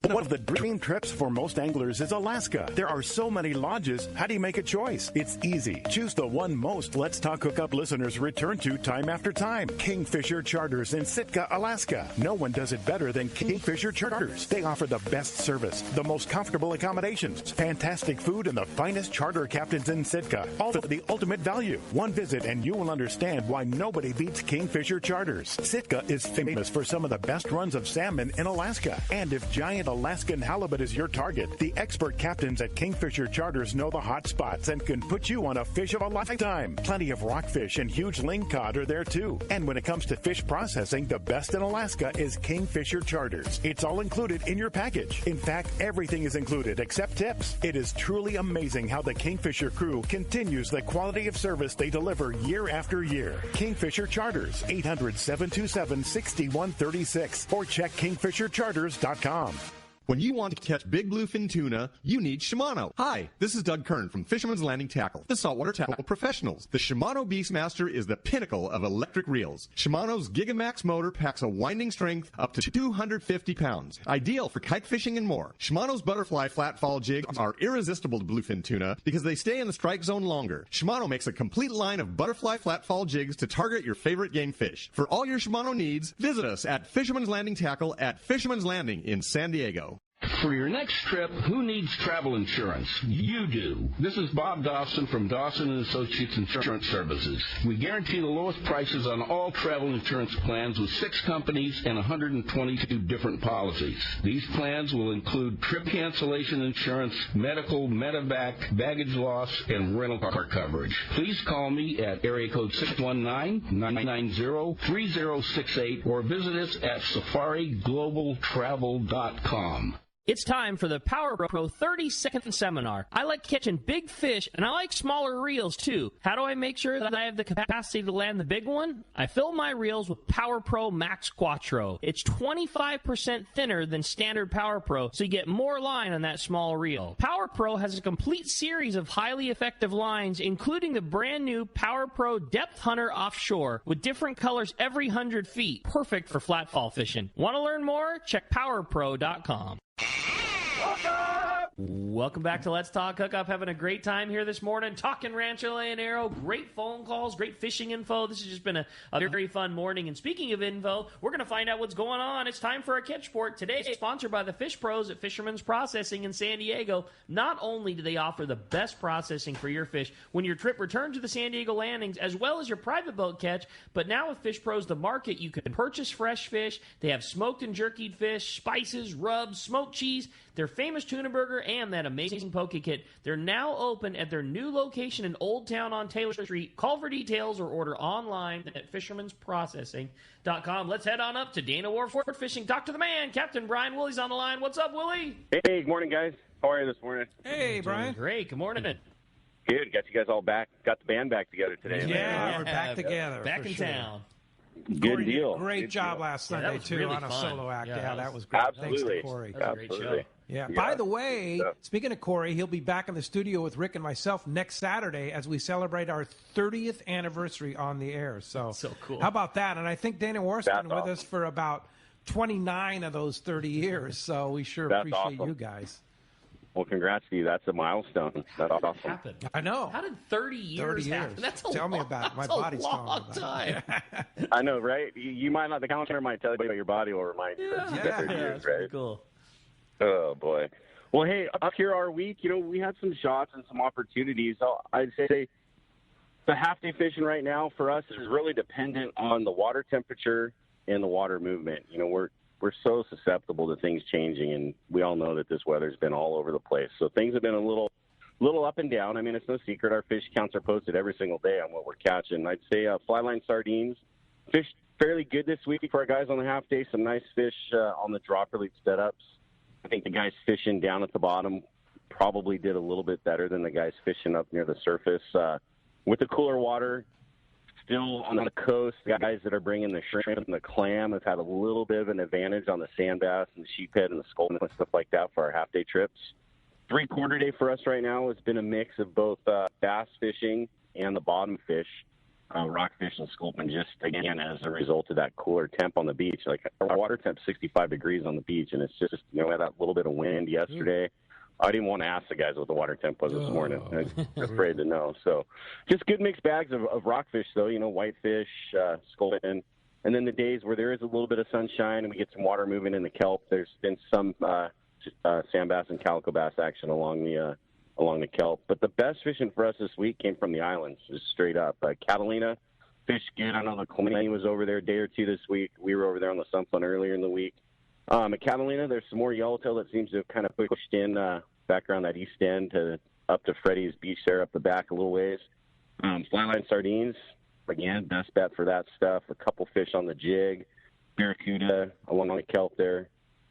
One of the dream trips for most anglers is Alaska. There are so many lodges. How do you make a choice? It's easy. Choose the one most Let's Talk Hookup listeners return to time after time. Kingfisher Charters in Sitka, Alaska. No one does it better than Kingfisher Charters. They offer the best service, the most comfortable accommodations, fantastic food, and the finest charter captains in Sitka. All for the ultimate value. One visit and you will understand why nobody beats Kingfisher Charters. Sitka is famous for some of the best runs of salmon in Alaska. And if giant Alaskan halibut is your target, the expert captains at Kingfisher Charters know the hot spots and can put you on a fish of a lifetime. Plenty of rockfish and huge lingcod are there too. And when it comes to fish processing, the best in Alaska is Kingfisher Charters. It's all included in your package. In fact, everything is included except tips. It is truly amazing how the Kingfisher crew continues the quality of service they deliver year after year. Kingfisher Charters, 800-727-6136 or check kingfishercharters.com. When you want to catch big bluefin tuna, you need Shimano. Hi, this is Doug Kern from Fisherman's Landing Tackle, the saltwater tackle professionals. The Shimano Beastmaster is the pinnacle of electric reels. Shimano's Gigamax motor packs a winding strength up to 250 pounds, ideal for kite fishing and more. Shimano's butterfly flat-fall jigs are irresistible to bluefin tuna because they stay in the strike zone longer. Shimano makes a complete line of butterfly flat-fall jigs to target your favorite game fish. For all your Shimano needs, visit us at Fisherman's Landing Tackle at Fisherman's Landing in San Diego. For your next trip, who needs travel insurance? You do. This is Bob Dawson from Dawson & Associates Insurance Services. We guarantee the lowest prices on all travel insurance plans with 6 companies and 122 different policies. These plans will include trip cancellation insurance, medical, medevac, baggage loss, and rental car coverage. Please call me at area code 619-990-3068 or visit us at safariglobaltravel.com. It's time for the Power Pro 30-second seminar. I like catching big fish, and I like smaller reels, too. How do I make sure that I have the capacity to land the big one? I fill my reels with Power Pro Max Quattro. It's 25% thinner than standard Power Pro, so you get more line on that small reel. Power Pro has a complete series of highly effective lines, including the brand new Power Pro Depth Hunter Offshore, with different colors every 100 feet. Perfect for flatfall fishing. Want to learn more? Check powerpro.com. Welcome back to Let's Talk Hookup. Having a great time here this morning, talking Rancho, Leonero. Great phone calls, great fishing info. This has just been a very fun morning. And speaking of info, we're going to find out what's going on. It's time for a catch report. Today is sponsored by the Fish Pros at Fisherman's Processing in San Diego. Not only do they offer the best processing for your fish when your trip returns to the San Diego landings, as well as your private boat catch, but now with Fish Pros The Market, you can purchase fresh fish. They have smoked and jerkied fish, spices, rubs, smoked cheese, their famous tuna burger, and that amazing poke kit. They're now open at their new location in Old Town on Taylor Street. Call for details or order online at fishermansprocessing.com. Let's head on up to Dana Wharf Fishing. Talk to the man, Captain Brian Willie's on the line. What's up, Willie? Hey, good morning, guys. How are you this morning? Hey, Brian. Great. Good morning. Good. Got you guys all back. Got the band back together today. Yeah, we're back together. Back in town. Good deal. Great job last Sunday, too, really on a fun. solo act. Yeah, That was great. Absolutely. Thanks to Corey. That was a great show. Yeah. By the way, speaking of Corey, he'll be back in the studio with Rick and myself next Saturday as we celebrate our 30th anniversary on the air. So cool. How about that? And I think Dana Wharf's been with us for about 29 of those 30 years. So we sure appreciate you guys. Well, congrats to you. That's a milestone. That's awesome. Happened? I know. How did 30 years happen? That's Tell me about it. My body's telling me long about time. it. I know, right? You might not. The counselor might tell you, but your body will remind you. That it's 30 years, That's right? pretty cool. Oh, boy. Well, hey, up here our week, we had some shots and some opportunities. So I'd say the half-day fishing right now for us is really dependent on the water temperature and the water movement. We're so susceptible to things changing, and we all know that this weather's been all over the place. So things have been a little up and down. I mean, it's no secret our fish counts are posted every single day on what we're catching. I'd say fly line sardines, fish fairly good this week for our guys on the half day. Some nice fish on the dropper lead setups. I think the guys fishing down at the bottom probably did a little bit better than the guys fishing up near the surface. With the cooler water, still on the coast, the guys that are bringing the shrimp and the clam have had a little bit of an advantage on the sand bass and the sheephead and the sculpin and stuff like that for our half-day trips. 3/4 day for us right now has been a mix of both bass fishing and the bottom fish, rockfish and sculpin, just, again, as a result of that cooler temp on the beach. Like, our water temp's 65 degrees on the beach, and it's just, we had that little bit of wind yesterday. I didn't want to ask the guys what the water temp was this morning. I was afraid to know. So just good mixed bags of rockfish, though, whitefish, sculpin. And then the days where there is a little bit of sunshine and we get some water moving in the kelp, there's been some sand bass and calico bass action along the kelp. But the best fishing for us this week came from the islands, just straight up. Catalina fished good. I know the Clemente was over there a day or two this week. We were over there on the Sunflower earlier in the week. At Catalina, there's some more yellowtail that seems to have kind of pushed in back around that east end up to Freddy's Beach there, up the back a little ways. Flatline sardines, again, best bet for that stuff. A couple fish on the jig. Barracuda along the kelp there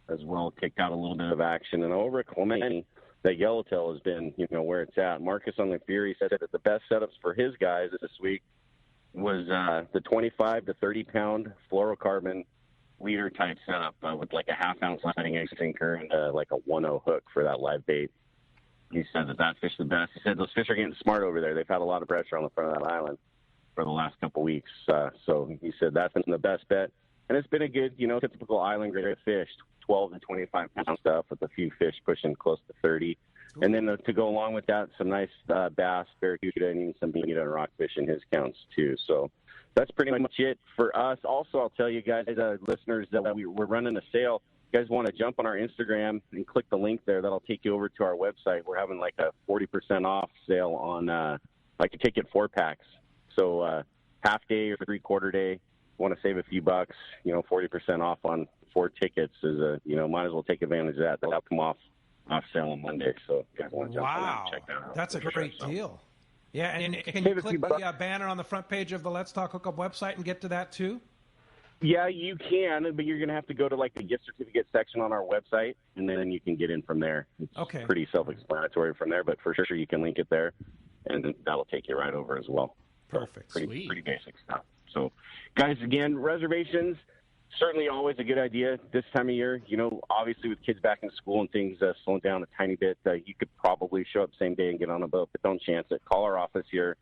as well, kicked out a little bit of action. And over at Clemente, that yellowtail has been, where it's at. Marcus on the Fury said that the best setups for his guys this week was the 25 to 30 pound fluorocarbon leader type setup with like a half-ounce lighting egg sinker and like a 1-0 hook for that live bait. He said that fish the best. He said those fish are getting smart over there. They've had a lot of pressure on the front of that island for the last couple weeks. So he said that's been the best bet. And it's been a good, typical island grade fish, 12 to 25 pound stuff with a few fish pushing close to 30. Ooh. And then to go along with that, some nice bass, barracuda, and even some bonita and rockfish in his counts too. So that's pretty much it for us. Also, I'll tell you guys, listeners, that we're running a sale. If you guys want to jump on our Instagram and click the link there, that'll take you over to our website. We're having like a 40% off sale on like a ticket 4-packs. So half day or 3/4 day, want to save a few bucks, 40% off on 4 tickets is might as well take advantage of that. That'll come off sale on Monday. So if you guys want to jump on that and check that out. That's a great deal. Yeah, and can you click the banner on the front page of the Let's Talk Hookup website and get to that too? Yeah, you can, but you're going to have to go to like the gift certificate section on our website, and then you can get in from there. It's pretty self-explanatory from there, but for sure you can link it there, and that'll take you right over as well. Perfect. So pretty basic stuff. So, guys, again, reservations, certainly always a good idea this time of year. Obviously with kids back in school and things slowing down a tiny bit, you could probably show up same day and get on a boat, but don't chance it. Call our office here,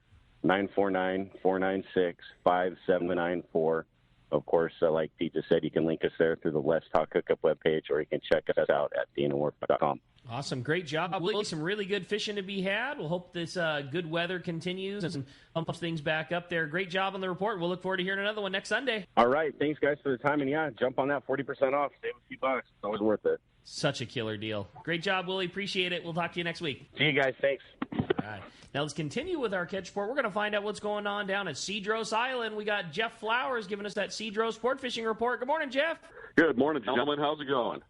949-496-5794. Of course, like Pete just said, you can link us there through the Let's Talk Hookup webpage, or you can check us out at DanaWharf.com. Awesome. Great job, Willie. Some really good fishing to be had. We'll hope this good weather continues and pumps things back up there. Great job on the report. We'll look forward to hearing another one next Sunday. All right. Thanks, guys, for the time. And, yeah, jump on that 40% off. Save a few bucks. It's always worth it. Such a killer deal. Great job, Willie. Appreciate it. We'll talk to you next week. See you guys. Thanks. All right. Now let's continue with our catch report. We're going to find out what's going on down at Cedros Island. We got Jeff Flowers giving us that Cedros sport fishing report. Good morning, Jeff. Good morning, gentlemen. How's it going?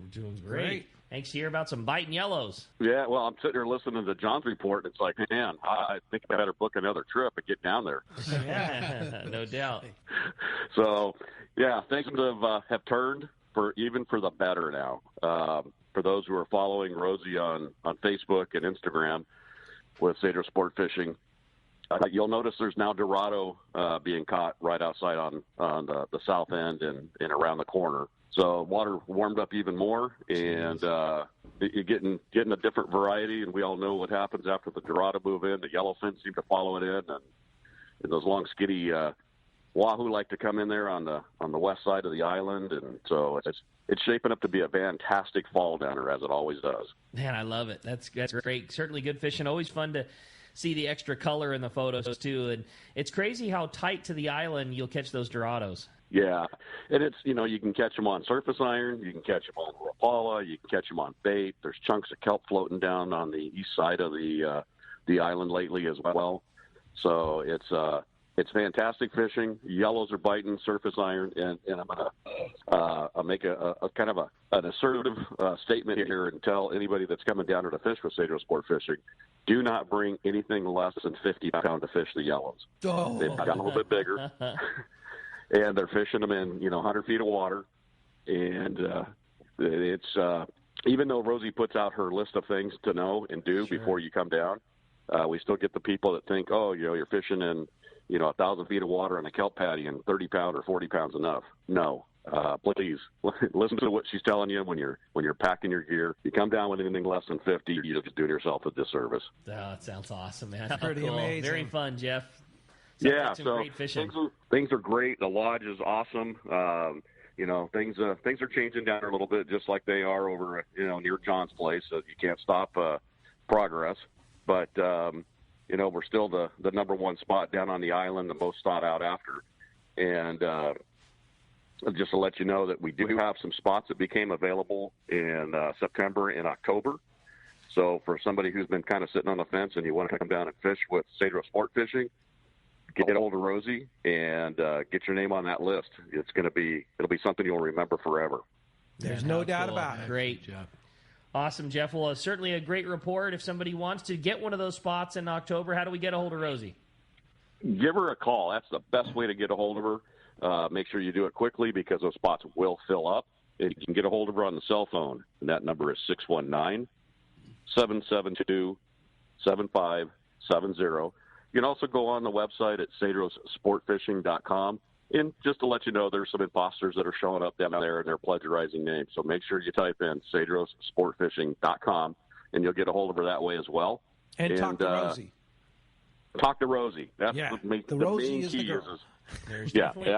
Doing great. Thanks to hear about some biting yellows. Yeah, well, I'm sitting here listening to John's report, and it's like, man, I think I better book another trip and get down there. Yeah, no doubt. So, yeah, things have turned for the better now. For those who are following Rosie on Facebook and Instagram with Cedros Sport Fishing, you'll notice there's now Dorado being caught right outside on the south end and around the corner. So water warmed up even more, and you're getting a different variety. And we all know what happens after the Dorado move in. The yellowfin seem to follow it in, and those long, skinny wahoo like to come in there on the west side of the island. And so it's shaping up to be a fantastic fall down there, as it always does. Man, I love it. That's great. Certainly good fishing. Always fun to see the extra color in the photos too. And it's crazy how tight to the island you'll catch those Dorados. Yeah, and it's, you can catch them on surface iron, you can catch them on Rapala, you can catch them on bait. There's chunks of kelp floating down on the east side of the island lately as well. So it's fantastic fishing. Yellows are biting surface iron, and I'm gonna make a kind of an assertive statement here and tell anybody that's coming down here to fish with Cedros Sport Fishing, do not bring anything less than 50 pound to fish the yellows. Oh. They've gotten a little bit bigger. And they're fishing them in, 100 feet of water. And it's even though Rosie puts out her list of things to know and do before you come down, we still get the people that think, oh, you're fishing in, 1,000 feet of water on a kelp patty and 30 pound or 40 pounds enough. No, please listen to what she's telling you when you're packing your gear. You come down with anything less than 50, you're just doing yourself a disservice. Oh, that sounds awesome, man. That's pretty cool. amazing. Very fun, Jeff. Yeah, some so great fishing. things are great. The lodge is awesome. Things are changing down a little bit, just like they are over, near John's place. So you can't stop progress. But we're still the number one spot down on the island, the most sought out after. And just to let you know that we do have some spots that became available in September and October. So for somebody who's been kind of sitting on the fence and you want to come down and fish with Cedro Sport Fishing, get a hold of Rosie and get your name on that list. It'll be something you'll remember forever. There's no doubt about it. Great. Awesome, Jeff. Well, certainly a great report. If somebody wants to get one of those spots in October, how do we get a hold of Rosie? Give her a call. That's the best way to get a hold of her. Make sure you do it quickly because those spots will fill up. You can get a hold of her on the cell phone, and that number is 619-772-7570. You can also go on the website at cedrosportfishing.com. And just to let you know, there's some imposters that are showing up down there and they're plagiarizing names. So make sure you type in cedrosportfishing.com and you'll get a hold of her that way as well. And talk to Rosie. Talk to Rosie. That's the main Rosie is key. the girl.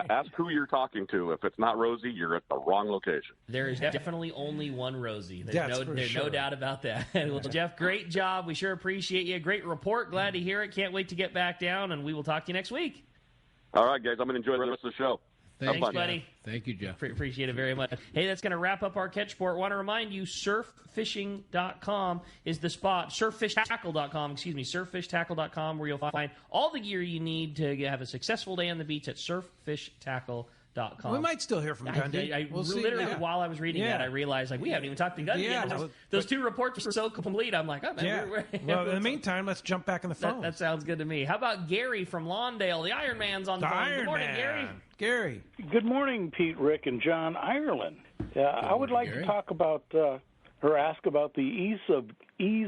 Ask who you're talking to. If it's not Rosie, you're at the wrong location. There is definitely only one Rosie. There's sure. no doubt about that. Well, Jeff, great job. We sure appreciate you. Great report. Glad to hear it. Can't wait to get back down, and we will talk to you next week. All right, guys. I'm going to enjoy the rest of the show. Thanks, buddy. Thank you, Jeff. Appreciate it very much. Hey, that's going to wrap up our catch sport. Want to remind you, surffishing.com is the spot. Surffishtackle.com, surffishtackle.com, where you'll find all the gear you need to have a successful day on the beach at surffishtackle.com. We might still hear from Gundy. We'll literally, while I was reading that, I realized we haven't even talked to Gundy yet. Those two reports were so complete. I'm like, oh, man. Well, in the meantime, let's jump back in the phone. That sounds good to me. How about Gary from Lawndale? The Iron Man's on the phone. Good morning, Gary. Gary. Good morning, Pete, Rick, and John. Ireland. I would like to talk about or ask about the ease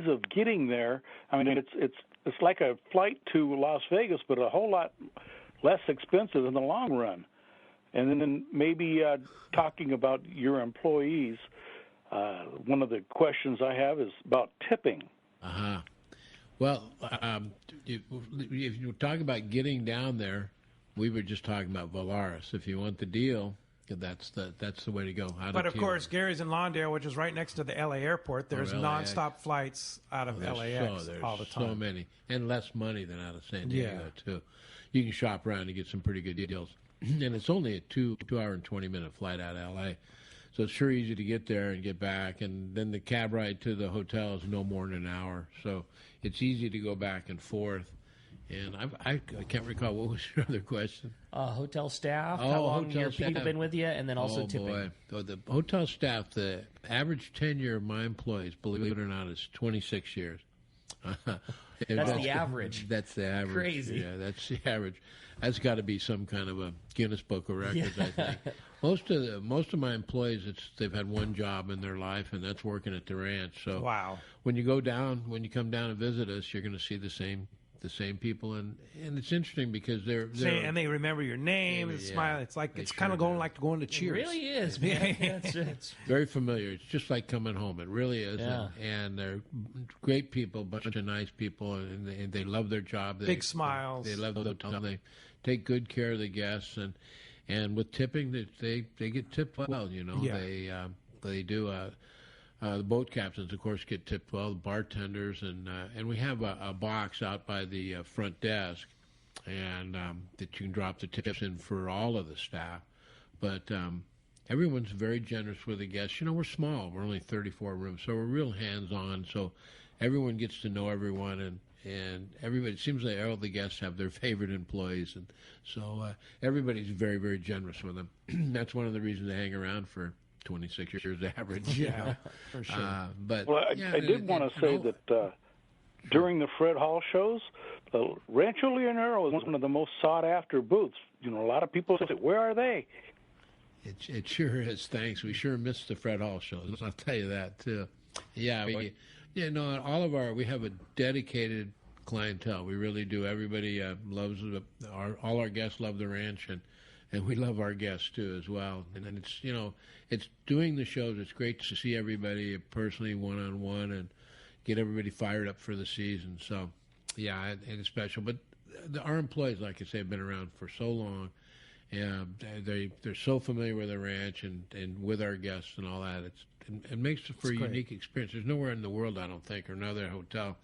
of getting there. I mean, it's like a flight to Las Vegas, but a whole lot less expensive in the long run. And then maybe talking about your employees, one of the questions I have is about tipping. Well, if you talk about getting down there, we were just talking about Valaris. If you want the deal, that's the way to go. But, of course, Gary's in Lawndale, which is right next to the L.A. airport. There's nonstop flights out of LAX all the time. So many. And less money than out of San Diego, too. You can shop around and get some pretty good deals. And it's only a 2 hour and 20-minute flight out of L.A., so it's sure easy to get there and get back. And then the cab ride to the hotel is no more than an hour, so it's easy to go back and forth. And I can't recall, what was your other question? Hotel staff. How long have your people been with you? And then also tipping. Boy. Oh, the hotel staff, the average tenure of my employees, believe it or not, is 26 years. That's the average. That's the average. Crazy. Yeah, that's the average. That's got to be some kind of a Guinness Book of Records, I think. Most of my employees, they've had one job in their life, and that's working at the ranch. So when you come down and visit us, you're going to see the same people, and it's interesting because they're and they remember your name and smile. It's like it's kind of going to Cheers. It really is, man. It's very familiar. It's just like coming home. It really is. Yeah. And they're great people, a bunch of nice people, and they love their job. Big smiles. They love the hotel. They take good care of the guests, and with tipping, they get tipped well. They do. The boat captains, of course, get tipped well. The bartenders, and we have a box out by the front desk, and that you can drop the tips in for all of the staff. But everyone's very generous with the guests. We're small. We're only 34 rooms, so we're real hands-on. So everyone gets to know everyone, and everybody. It seems like all the guests have their favorite employees, and so everybody's very, very generous with them. That's one of the reasons they hang around for 26 years average. Yeah, for sure. I did want to say that during the Fred Hall shows, Rancho Leonero is one of the most sought-after booths. A lot of people say, where are they? It sure is. Thanks. We sure missed the Fred Hall shows. I'll tell you that too. Yeah, we have a dedicated clientele. We really do. Everybody loves all our guests love the ranch, and we love our guests too as well. And then it's doing the shows. It's great to see everybody personally, one-on-one, and get everybody fired up for the season. So, yeah, it's special. But our employees, like I say, have been around for so long. Yeah, they're so familiar with the ranch and with our guests and all that. It makes for a unique experience. There's nowhere in the world, I don't think, or another hotel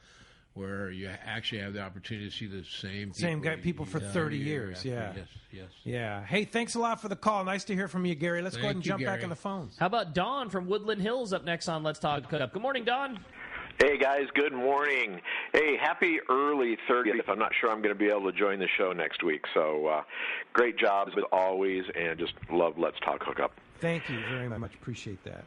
where you actually have the opportunity to see the same people for 30 years. Yeah. Yes. Yeah. Hey, thanks a lot for the call. Nice to hear from you, Gary. Let's go ahead and jump back on the phones. How about Don from Woodland Hills up next on Let's Talk Hookup? Good morning, Don. Hey, guys. Good morning. Hey, happy early 30th. I'm not sure I'm going to be able to join the show next week. So great job as always, and just love Let's Talk Hookup. Thank you very much. Appreciate that.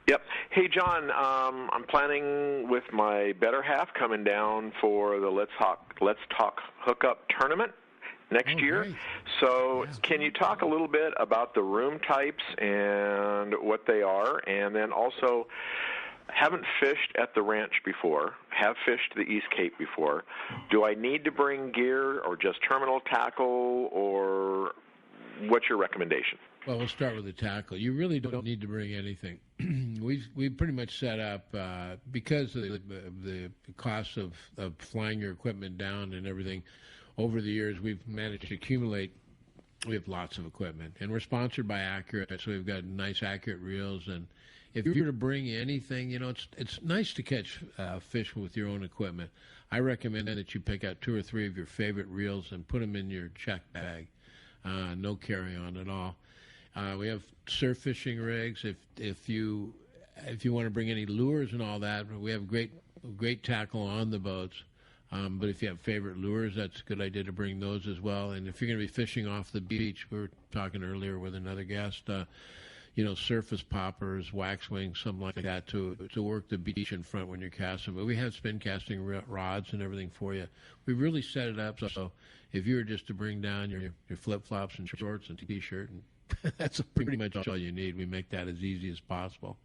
Yep. Hey, John, I'm planning with my better half coming down for the Let's Talk Hookup tournament next year. Great. So can you talk a little bit about the room types and what they are, and then also haven't fished at the ranch before, have fished the East Cape before. Do I need to bring gear or just terminal tackle, or what's your recommendation? Well, we'll start with the tackle. You really don't need to bring anything. We've pretty much set up, because of the cost of flying your equipment down and everything, over the years we've managed to accumulate. We have lots of equipment, and we're sponsored by Accurate, so we've got nice Accurate reels. And if you're to bring anything, it's nice to catch fish with your own equipment. I recommend that you pick out 2 or 3 of your favorite reels and put them in your check bag. No carry-on at all. We have surf fishing rigs. If you want to bring any lures and all that, we have great tackle on the boats. But if you have favorite lures, that's a good idea to bring those as well. And if you're going to be fishing off the beach, we were talking earlier with another guest, surface poppers, wax wings, something like that to work the beach in front when you're casting. But we have spin casting rods and everything for you. We really set it up so if you were just to bring down your flip-flops and shorts and T-shirt, and that's pretty much all you need. We make that as easy as possible.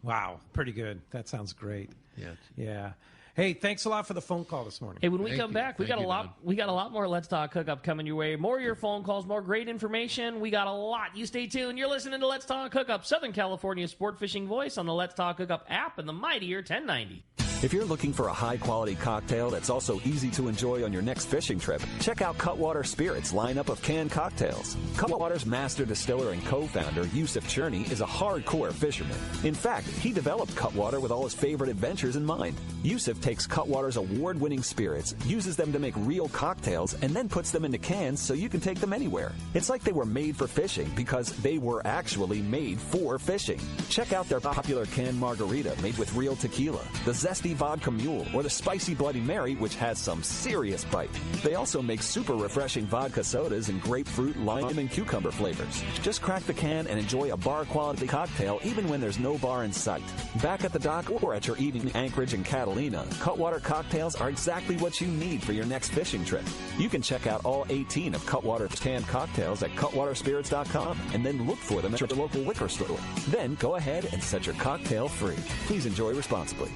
Wow, pretty good. That sounds great. Yes. Yeah. Hey, thanks a lot for the phone call this morning. Hey, when we come back, we got a lot more Let's Talk Hookup coming your way. More of your phone calls, more great information. We got a lot. You stay tuned. You're listening to Let's Talk Hookup, Southern California's sport fishing voice on the Let's Talk Hookup app and the mightier 1090. If you're looking for a high-quality cocktail that's also easy to enjoy on your next fishing trip, check out Cutwater Spirits' lineup of canned cocktails. Cutwater's master distiller and co-founder, Yusuf Cherney, is a hardcore fisherman. In fact, he developed Cutwater with all his favorite adventures in mind. Yusuf takes Cutwater's award-winning spirits, uses them to make real cocktails, and then puts them into cans so you can take them anywhere. It's like they were made for fishing because they were actually made for fishing. Check out their popular canned margarita made with real tequila, the zesty vodka mule, or the spicy Bloody Mary, which has some serious bite. They also make super refreshing vodka sodas in grapefruit, lime, and cucumber flavors. Just crack the can and enjoy a bar-quality cocktail even when there's no bar in sight. Back at the dock or at your evening in Anchorage and Catalina, Cutwater cocktails are exactly what you need for your next fishing trip. You can check out all 18 of Cutwater's canned cocktails at cutwaterspirits.com and then look for them at your local liquor store. Then go ahead and set your cocktail free. Please enjoy responsibly.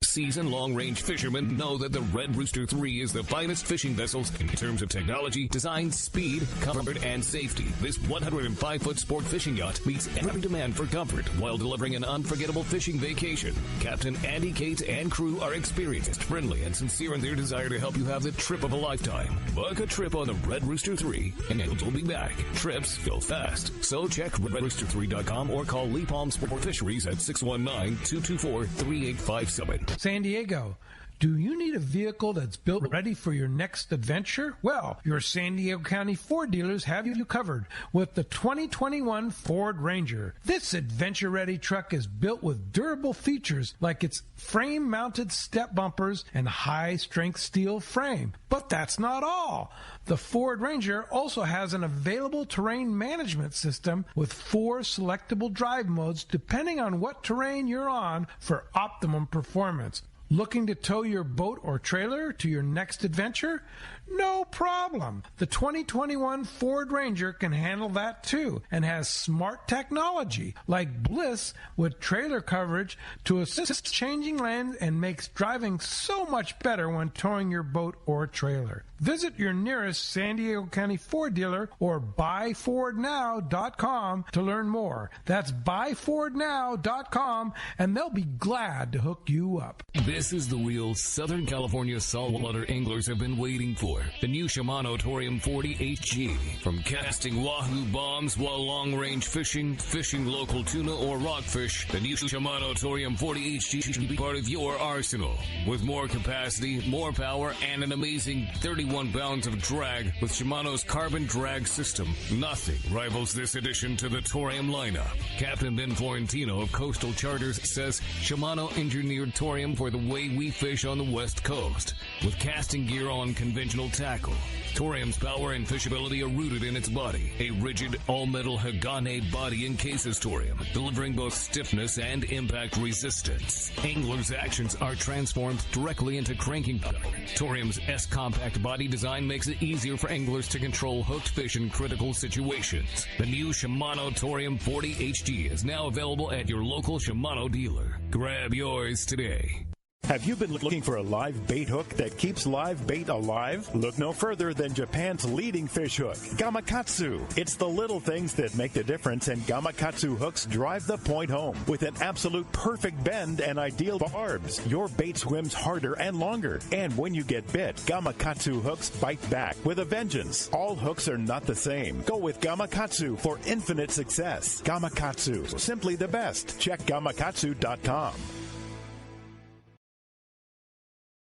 Seasoned long-range fishermen know that the Red Rooster 3 is the finest fishing vessels in terms of technology, design, speed, comfort, and safety. This 105-foot sport fishing yacht meets every demand for comfort while delivering an unforgettable fishing vacation. Captain Andy Cates and crew are experienced, friendly, and sincere in their desire to help you have the trip of a lifetime. Book a trip on the Red Rooster 3, and you'll be back. Trips go fast. So check redrooster3.com or call Lee Palm Sport Fisheries at 619-224-3857. San Diego, do you need a vehicle that's built ready for your next adventure? Well, your San Diego County Ford dealers have you covered with the 2021 Ford Ranger. This adventure-ready truck is built with durable features like its frame-mounted step bumpers and high-strength steel frame. But that's not all. The Ford Ranger also has an available terrain management system with 4 selectable drive modes depending on what terrain you're on for optimum performance. Looking to tow your boat or trailer to your next adventure? No problem. The 2021 Ford Ranger can handle that too and has smart technology like Bliss with trailer coverage to assist changing lanes and makes driving so much better when towing your boat or trailer. Visit your nearest San Diego County Ford dealer or buyfordnow.com to learn more. That's buyfordnow.com, and they'll be glad to hook you up. This is the real Southern California saltwater anglers have been waiting for. The new Shimano Torium 40 HG. From casting wahoo bombs while long-range fishing, fishing local tuna or rockfish, the new Shimano Torium 40 HG should be part of your arsenal. With more capacity, more power, and an amazing 31 pounds of drag with Shimano's carbon drag system, nothing rivals this addition to the Torium lineup. Captain Ben Florentino of Coastal Charters says Shimano engineered Torium for the way we fish on the West Coast, with casting gear on conventional tackle. Torium's power and fishability are rooted in its body. A rigid, all-metal Hagane body encases Torium, delivering both stiffness and impact resistance. Anglers' actions are transformed directly into cranking power. Torium's S-compact body design makes it easier for anglers to control hooked fish in critical situations. The new Shimano Torium 40 HG is now available at your local Shimano dealer. Grab yours today. Have you been looking for a live bait hook that keeps live bait alive? Look no further than Japan's leading fish hook, Gamakatsu. It's the little things that make the difference, and Gamakatsu hooks drive the point home. With an absolute perfect bend and ideal barbs, your bait swims harder and longer. And when you get bit, Gamakatsu hooks bite back with a vengeance. All hooks are not the same. Go with Gamakatsu for infinite success. Gamakatsu, simply the best. Check gamakatsu.com.